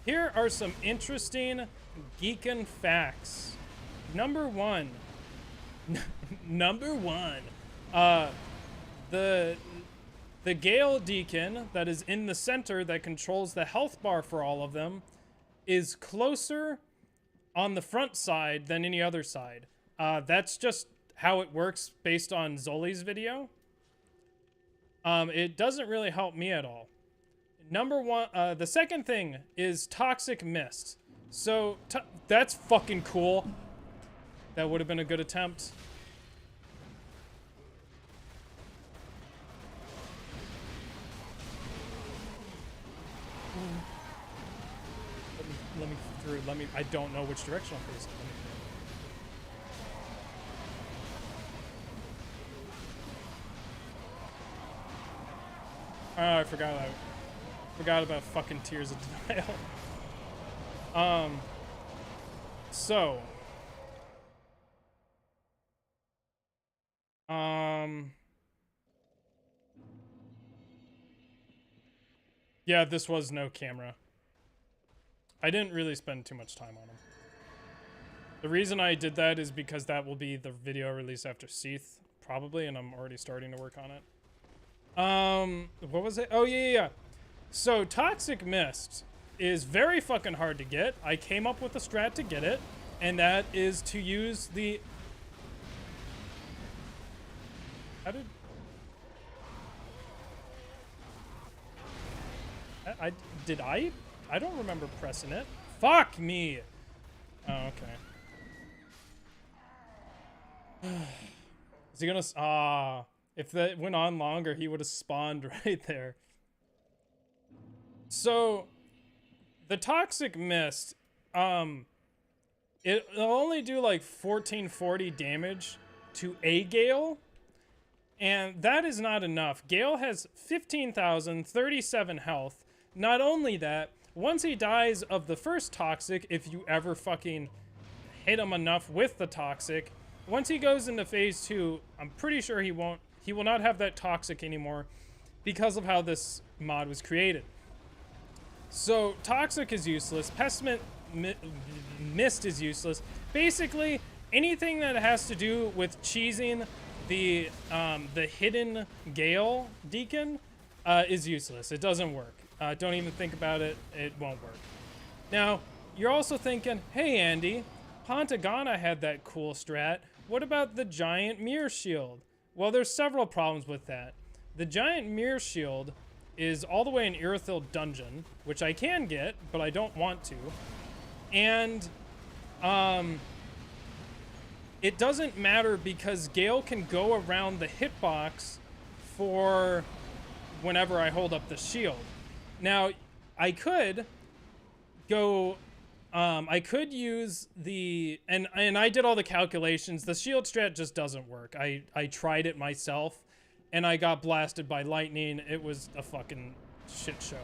here are some interesting geekin' facts. Number one, the GAEL Deacon that is in the center that controls the health bar for all of them is closer on the front side than any other side. That's just how it works based on Zoli's video. It doesn't really help me at all. Number one, the second thing is toxic mist. So that's fucking cool. That would have been a good attempt. let me, I don't know which direction I'm facing. Oh, I forgot about fucking Tears of Denial. So. Yeah, this was no camera. I didn't really spend too much time on him. The reason I did that is because that will be the video release after Seath, probably, and I'm already starting to work on it. What was it? Oh, yeah. So, Toxic Mist is very fucking hard to get. I came up with a strat to get it, and that is to use the... How did... I don't remember pressing it. Fuck me. Oh, okay. Is he gonna... if that went on longer, he would have spawned right there. So, the Toxic Mist, it'll only do like 1440 damage to a Gale. And that is not enough. Gale has 15,037 health. Not only that, once he dies of the first Toxic, if you ever fucking hit him enough with the Toxic, once he goes into phase 2, I'm pretty sure he will not have that Toxic anymore because of how this mod was created. So, Toxic is useless. Pestilent Mist is useless. Basically, anything that has to do with cheesing the hidden Gale Deacon is useless. It doesn't work. Don't even think about it. It won't work. Now, you're also thinking, hey, Andy, Pantagana had that cool strat. What about the Giant Mirror Shield? Well, there's several problems with that. The Giant Mirror Shield is all the way in Irithyll Dungeon, which I can get, but I don't want to. And, it doesn't matter because Gale can go around the hitbox for whenever I hold up the shield. Now, I could go, I could use the, and I did all the calculations. The shield strat just doesn't work. I tried it myself, and I got blasted by lightning. It was a fucking shit show.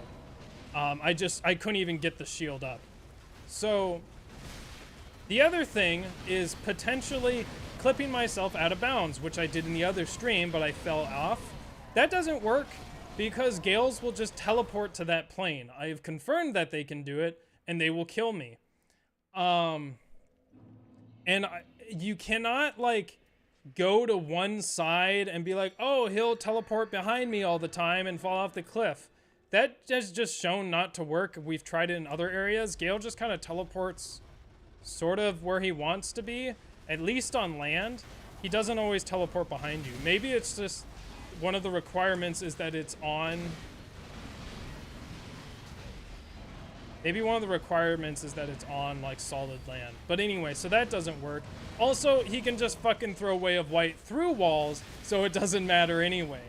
I couldn't even get the shield up. So, the other thing is potentially clipping myself out of bounds, which I did in the other stream, but I fell off. That doesn't work because Gales will just teleport to that plane. I have confirmed that they can do it, and they will kill me. You cannot, like, go to one side and be like, oh, he'll teleport behind me all the time and fall off the cliff. That has just shown not to work. We've tried it in other areas. Gale just kind of teleports sort of where he wants to be, at least on land. He doesn't always teleport behind you. Maybe it's just one of the requirements is that it's on. Maybe one of the requirements is that it's on like solid land. But anyway, so that doesn't work. Also, he can just fucking throw Way of White through walls, so it doesn't matter anyway.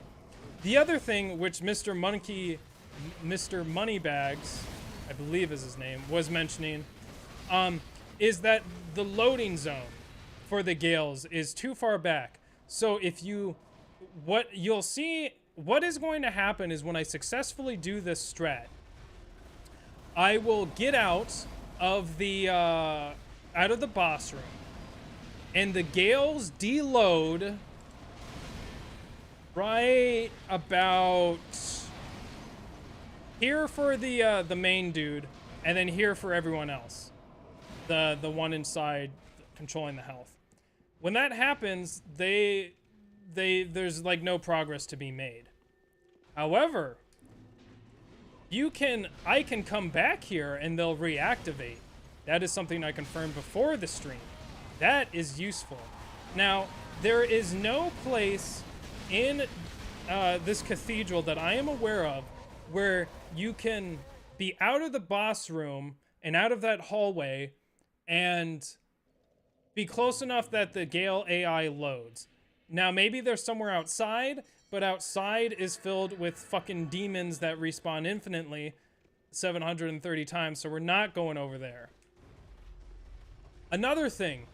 The other thing which Mr. Moneybags, I believe is his name, was mentioning, is that the loading zone for the Gales is too far back. So if what you'll see, what is going to happen is when I successfully do this strat, I will get out of the boss room, and the Gales deload right about here for the main dude, and then here for everyone else. The one inside controlling the health. When that happens, there's like no progress to be made. However, I can come back here and they'll reactivate. That is something I confirmed before the stream. That is useful. Now, there is no place in this cathedral that I am aware of where you can be out of the boss room and out of that hallway and be close enough that the Gale AI loads. Now, maybe they're somewhere outside, but outside is filled with fucking demons that respawn infinitely 730 times, so we're not going over there. Another thing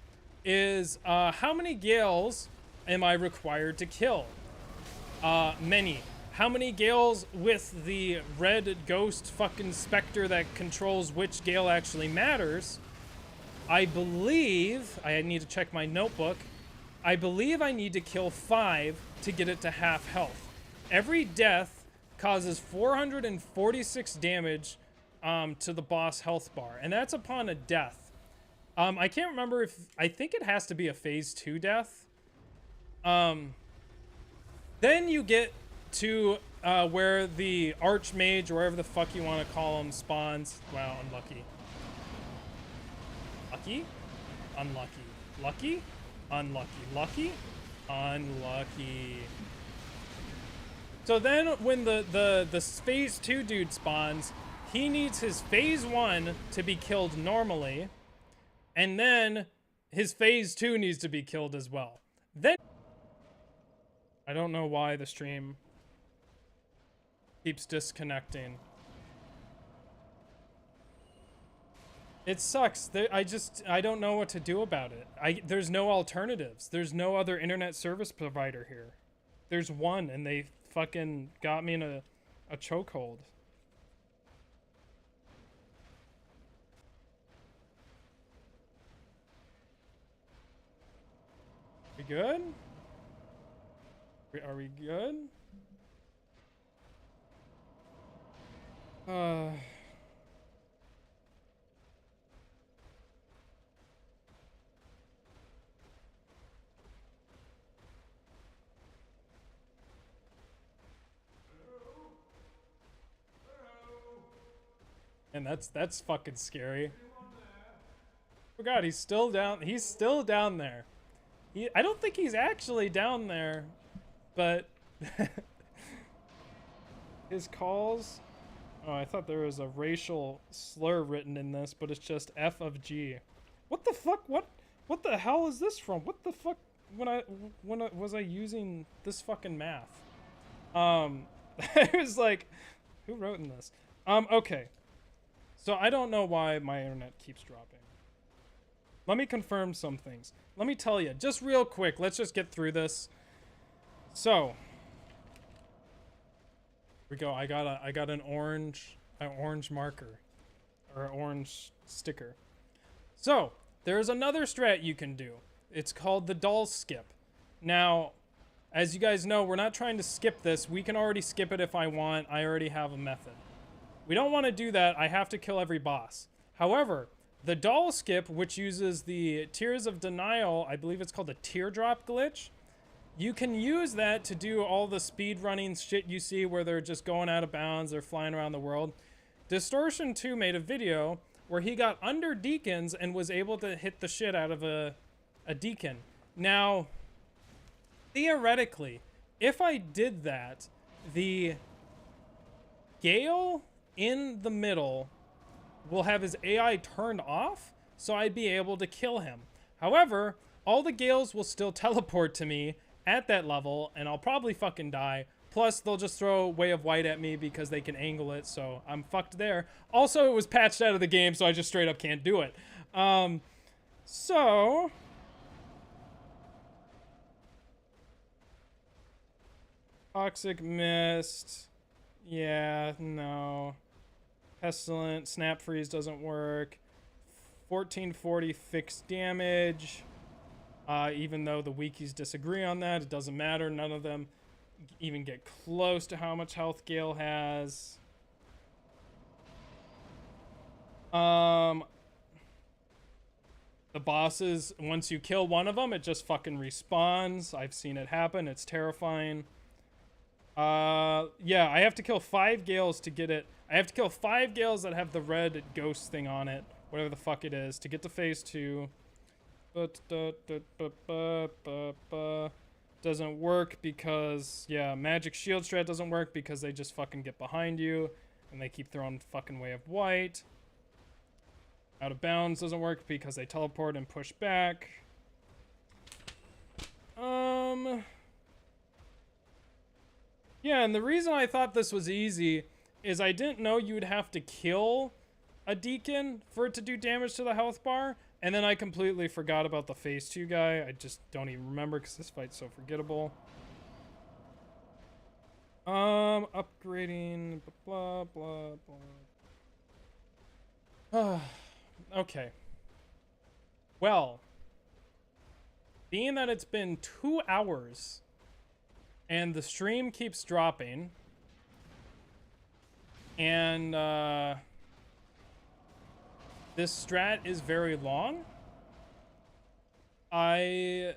is how many Gales am I required to kill? Many. How many Gales with the red ghost fucking specter that controls which Gale actually matters? I believe, I need to check my notebook, I believe I need to kill 5 to get it to half health. Every death causes 446 damage to the boss health bar, and that's upon a death. I can't remember if, I think it has to be a phase 2 death. Then you get to where the Archmage, or whatever the fuck you want to call him, spawns. Wow, unlucky. Lucky? Unlucky. Lucky? Unlucky. Lucky? Unlucky. So then when the phase 2 dude spawns, he needs his phase 1 to be killed normally, and then his phase 2 needs to be killed as well. Then I don't know why the stream keeps disconnecting. It sucks. I don't know what to do about it. There's no alternatives. There's no other internet service provider here. There's one, and they fucking got me in a chokehold. We good? Are we good? And that's fucking scary. Oh god, he's still down. He's still down there. I don't think he's actually down there, but his calls. Oh, I thought there was a racial slur written in this, but it's just F of G. What the fuck? What the hell is this from? What the fuck? When was I using this fucking math? It was like, who wrote in this? Okay. So I don't know why my internet keeps dropping. Let me confirm some things. Let me tell you, just real quick, let's just get through this. So, here we go. I got an orange marker, or an orange sticker. So, there's another strat you can do. It's called the doll skip. Now, as you guys know, we're not trying to skip this. We can already skip it if I want. I already have a method. We don't want to do that. I have to kill every boss. However, the doll skip, which uses the Tears of Denial, I believe it's called the teardrop glitch. You can use that to do all the speed running shit you see where they're just going out of bounds, they're flying around the world. Distortion 2 made a video where he got under Deacons and was able to hit the shit out of a Deacon. Now, theoretically, if I did that, the Gale in the middle will have his AI turned off, so I'd be able to kill him. However, all the Gales will still teleport to me at that level, and I'll probably fucking die. Plus, they'll just throw Way of White at me because they can angle it, so I'm fucked there. Also, it was patched out of the game, so I just straight up can't do it. So... Toxic Mist. Yeah, no. Pestilent, Snap Freeze doesn't work. 1440 fixed damage. Even though the wikis disagree on that, it doesn't matter. None of them even get close to how much health Gale has. The bosses, once you kill one of them, it just fucking respawns. I've seen it happen. It's terrifying. Yeah, I have to kill 5 Gales to get it. I have to kill 5 Gales that have the red ghost thing on it, whatever the fuck it is, to get to phase 2. Doesn't work because, yeah, Magic Shield Strat doesn't work because they just fucking get behind you and they keep throwing fucking Way of White. Out of Bounds doesn't work because they teleport and push back. Yeah, and the reason I thought this was easy is I didn't know you'd have to kill a Deacon for it to do damage to the health bar. And then I completely forgot about the phase 2 guy. I just don't even remember because this fight's so forgettable. Upgrading, blah, blah, blah. Okay. Well, being that it's been 2 hours and the stream keeps dropping, and this strat is very long, I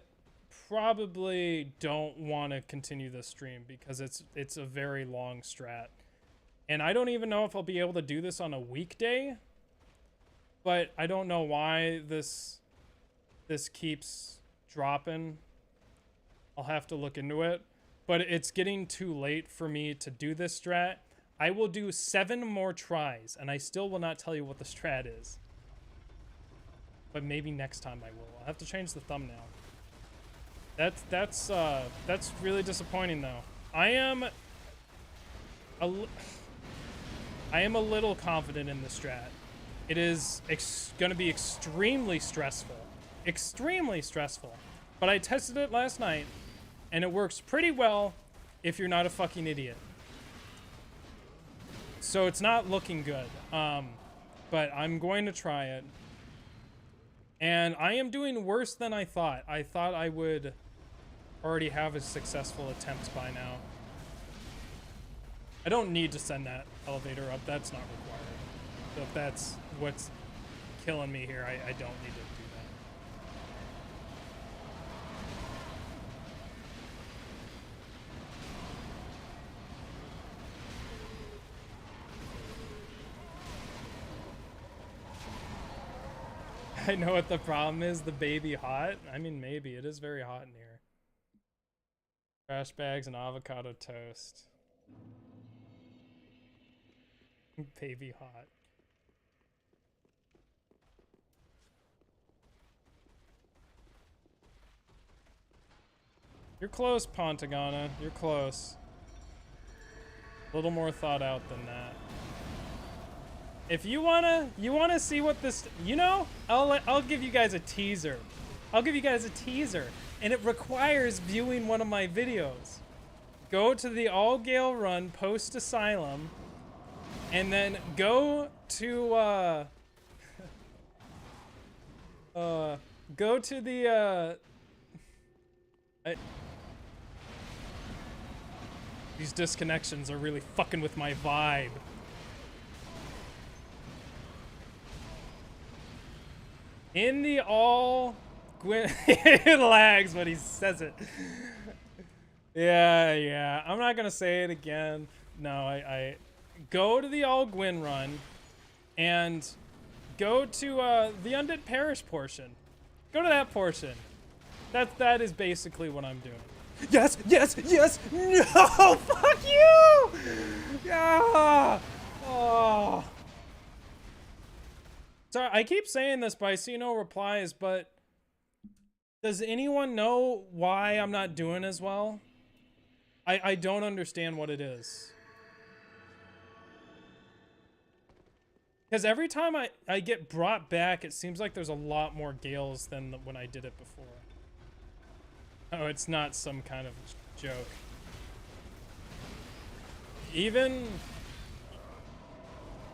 probably don't want to continue this stream because it's a very long strat. And I don't even know if I'll be able to do this on a weekday, but I don't know why this keeps dropping. I'll have to look into it, but it's getting too late for me to do this strat. I will do 7 more tries, and I still will not tell you what the strat is. But maybe next time I will. I'll have to change the thumbnail. That's really disappointing though. I am a little confident in the strat. It is gonna be extremely stressful. Extremely stressful. But I tested it last night, and it works pretty well if you're not a fucking idiot. So it's not looking good. But I'm going to try it. And I am doing worse than I thought. I thought I would already have a successful attempt by now. I don't need to send that elevator up. That's not required. So if that's what's killing me here, I don't need to do that. I know what the problem is, the baby hot. I mean, maybe. It is very hot in here. Trash bags and avocado toast. Baby hot. You're close, Pontagana. You're close. A little more thought out than that. If you wanna see what this, you know, I'll give you guys a teaser. I'll give you guys a teaser, and it requires viewing one of my videos. Go to the all GAEL run post asylum, and then go to go to the these disconnections are really fucking with my vibe. In the all Gwyn it lags when he says it. Yeah. I'm not gonna say it again. No, I go to the all Gwyn run and go to the Undead Parish portion. Go to that portion. That is basically what I'm doing. Yes! No! Fuck you! Yeah! Oh. Sorry, I keep saying this, but I see no replies, but does anyone know why I'm not doing as well? I don't understand what it is. Because every time I get brought back, it seems like there's a lot more GAELs than when I did it before. Oh, it's not some kind of joke. Even...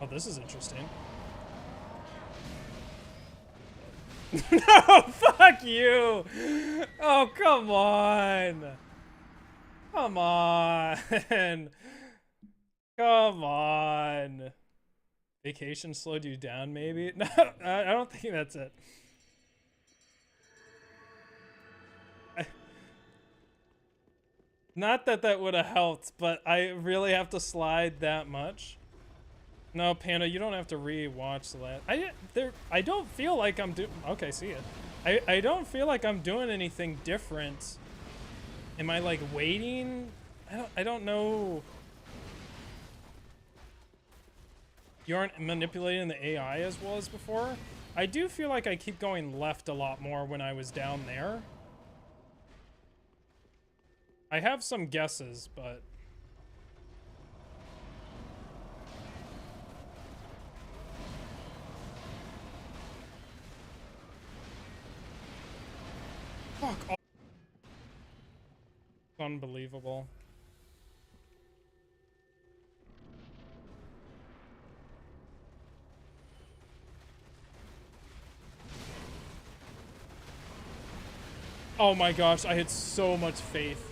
Oh, this is interesting. No, fuck you! Oh, come on! Come on! Come on! Vacation slowed you down, maybe? No, I don't think that's it. Not that that would have helped, but I really have to slide that much. No, Panda, you don't have to re-watch the last. I don't feel like I'm doing. Okay, see it. I don't feel like I'm doing anything different. Am I like waiting? I don't know. You aren't manipulating the AI as well as before. I do feel like I keep going left a lot more when I was down there. I have some guesses, but unbelievable. Oh my gosh, I had so much faith.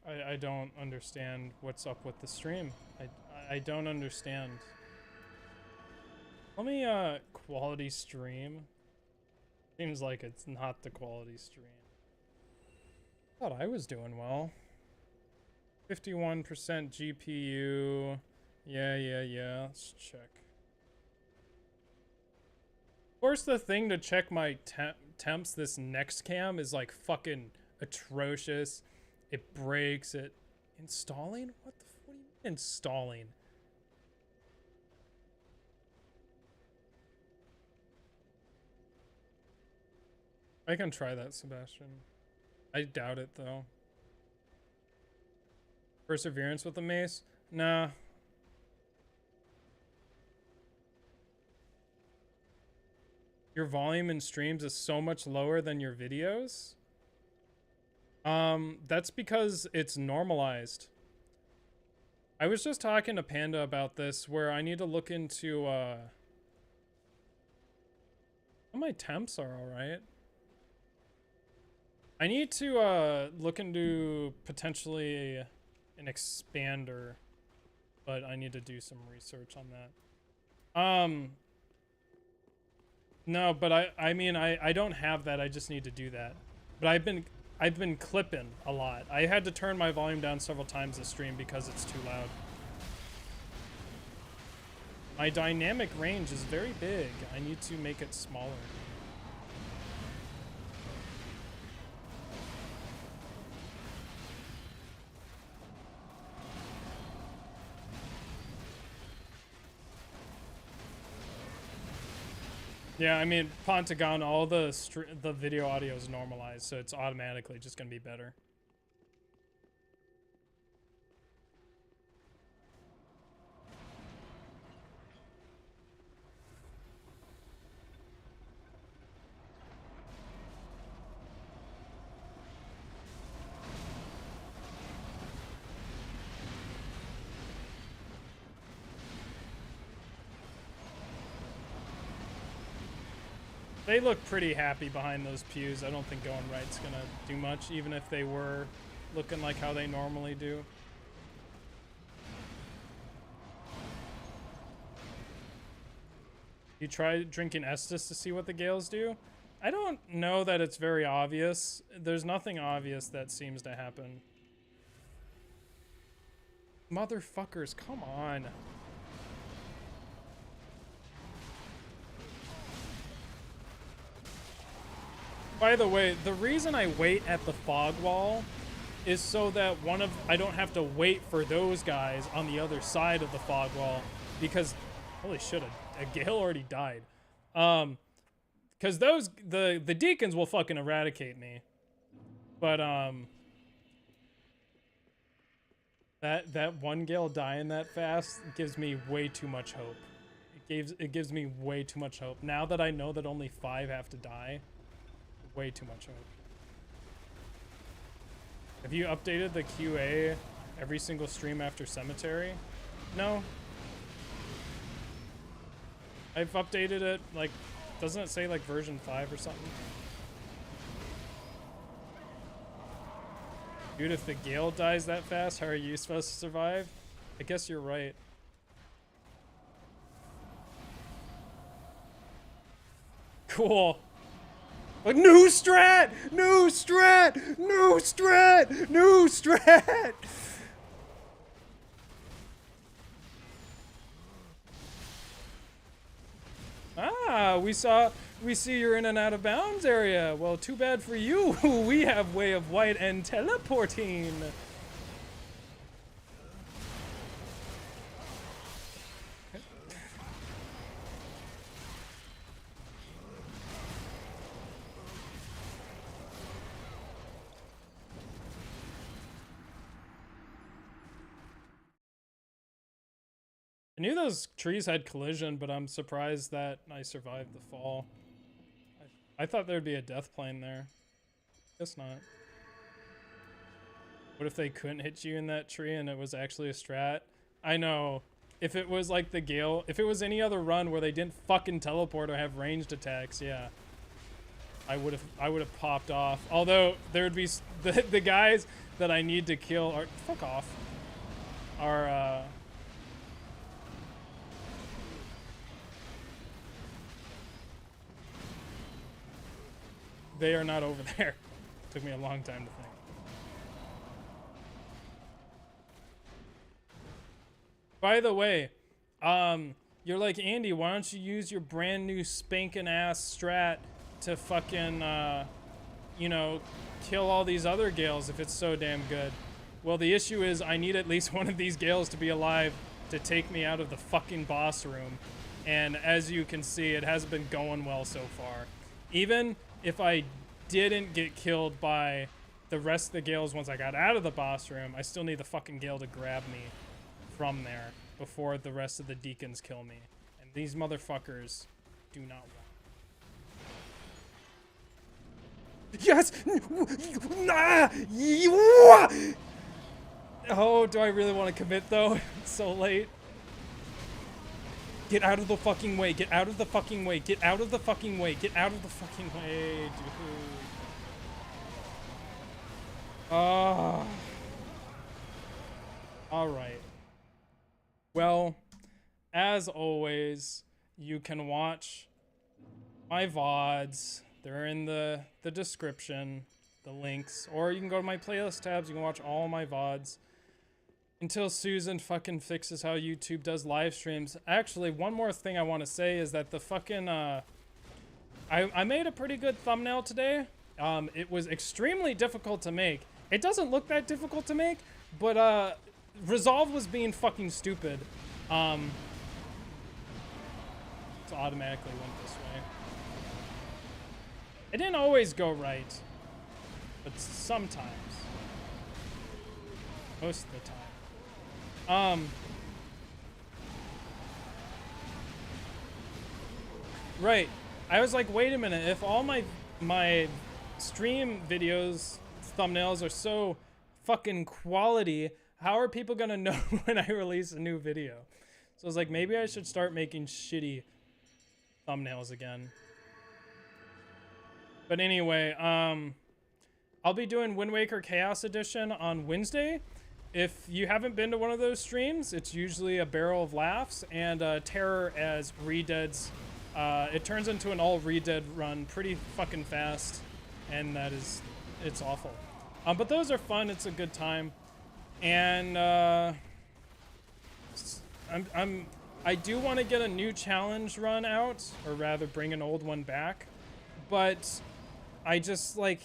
I don't understand what's up with the stream. I don't understand. Let me quality stream. Seems like it's not the quality stream. Thought I was doing well. 51% GPU. Yeah. Let's check. Of course, the thing to check my temps this next cam is like fucking atrocious. It breaks. It installing? What do you mean installing? I can try that, Sebastian. I doubt it though. Perseverance with the mace? Nah. Your volume in streams is so much lower than your videos? That's because it's normalized. I was just talking to Panda about this, where I need to look into, my temps are alright. I need to, look into potentially an expander, but I need to do some research on that. No, but I mean, I don't have that. I just need to do that. But I've been clipping a lot. I had to turn my volume down several times this stream because it's too loud. My dynamic range is very big. I need to make it smaller. Yeah, I mean, Pontagon, all the video audio is normalized, so it's automatically just gonna be better. They look pretty happy behind those pews. I don't think going right's gonna do much, even if they were looking like how they normally do. You try drinking Estus to see what the Gales do? I don't know that it's very obvious. There's nothing obvious that seems to happen. Motherfuckers, come on. By the way, the reason I wait at the fog wall is so that I don't have to wait for those guys on the other side of the fog wall, because holy shit, a Gale already died. Because the Deacons will fucking eradicate me. But that one Gale dying that fast gives me way too much hope. It gives me way too much hope. Now that I know that only 5 have to die, way too much hope. Have you updated the QA every single stream after Cemetery? No. I've updated it, like, doesn't it say like version 5 or something? Dude, if the Gale dies that fast, how are you supposed to survive? I guess you're right. Cool. Like, new strat! New strat! New strat! New strat! Ah, we see you're in an out of bounds area. Well, too bad for you. We have Way of White and teleporting. I knew those trees had collision, but I'm surprised that I survived the fall. I thought there'd be a death plane there. Guess not. What if they couldn't hit you in that tree and it was actually a strat? I know. If it was like the Gale, if it was any other run where they didn't fucking teleport or have ranged attacks, yeah. I would have popped off. Although there would be the guys that I need to kill are fuck off. Are they are not over there. Took me a long time to think. By the way, you're like, Andy, why don't you use your brand new spanking ass strat to fucking, you know, kill all these other Gales if it's so damn good? Well, the issue is I need at least one of these Gales to be alive to take me out of the fucking boss room. And as you can see, it hasn't been going well so far. Even if I didn't get killed by the rest of the Gales once I got out of the boss room, I still need the fucking Gale to grab me from there before the rest of the Deacons kill me. And these motherfuckers do not want. Yes! Oh, do I really want to commit though? It's so late. Get out of the fucking way. Get out of the fucking way. Get out of the fucking way. Get out of the fucking way, dude. Alright. Well, as always, you can watch my VODs. They're in the description, the links. Or you can go to my playlist tabs. You can watch all my VODs. Until Susan fucking fixes how YouTube does live streams. Actually, one more thing I want to say is that the fucking, I made a pretty good thumbnail today. It was extremely difficult to make. It doesn't look that difficult to make, but, Resolve was being fucking stupid. So automatically went this way. It didn't always go right, but sometimes. Most of the time. Right. I was like, wait a minute, if all my stream videos thumbnails are so fucking quality, how are people gonna know when I release a new video? So I was like, maybe I should start making shitty thumbnails again. But anyway, I'll be doing Wind Waker Chaos Edition on Wednesday. If you haven't been to one of those streams, it's usually a barrel of laughs and terror as Redead's. It turns into an all Redead run pretty fucking fast, and it's awful. But those are fun. It's a good time, and I do want to get a new challenge run out, or rather bring an old one back, but I just like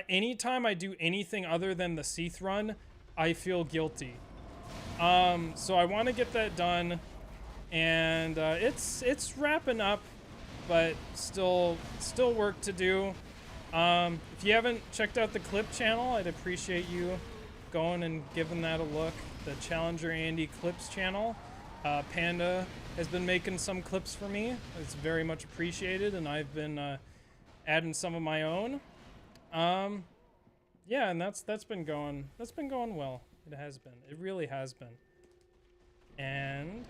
anytime I do anything other than the Seath run, I feel guilty. So I want to get that done, and it's wrapping up, but still work to do. If you haven't checked out the clip channel, I'd appreciate you going and giving that a look. The Challenger Andy Clips channel. Panda has been making some clips for me. It's very much appreciated, and I've been adding some of my own. Yeah, and that's been going well. It has been. It really has been. And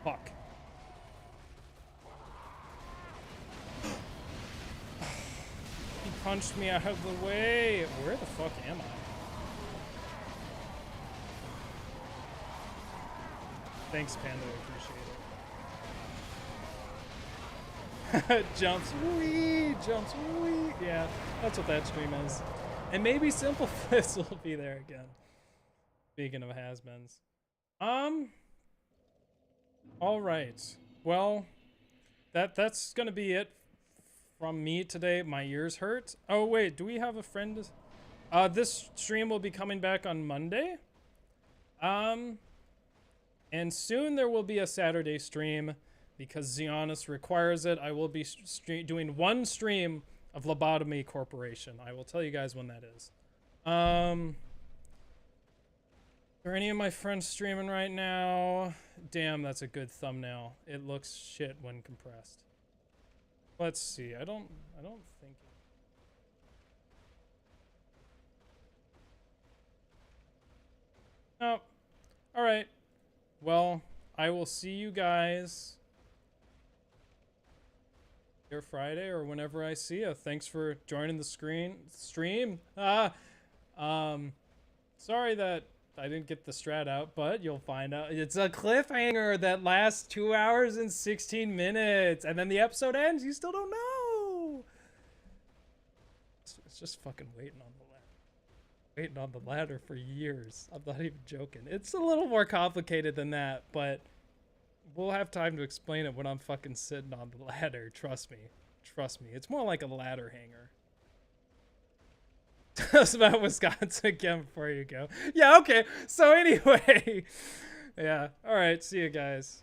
fuck. He punched me out of the way. Where the fuck am I? Thanks, Panda. I appreciate it. Jumps, wee, jumps, wee. Yeah, that's what that stream is. And maybe Simple Flips will be there again. Speaking of has-beens. All right. Well, that's gonna be it from me today. My ears hurt. Oh wait, do we have a friend? This stream will be coming back on Monday. And soon there will be a Saturday stream. Because Xionis requires it, I will be doing one stream of Lobotomy Corporation. I will tell you guys when that is. Are any of my friends streaming right now? Damn, that's a good thumbnail. It looks shit when compressed. Let's see. I don't think. Oh, all right. Well, I will see you guys here Friday or whenever I see you. Thanks for joining the stream. Sorry that I didn't get the strat out, but you'll find out. It's a cliffhanger that lasts 2 hours and 16 minutes, and then the episode ends. You still don't know. It's just fucking waiting on the ladder. Waiting on the ladder for years. I'm not even joking. It's a little more complicated than that, but we'll have time to explain it when I'm fucking sitting on the ladder. Trust me. Trust me. It's more like a ladder hanger. Tell us about Wisconsin again before you go. Yeah, okay. So anyway. Yeah. All right. See you guys.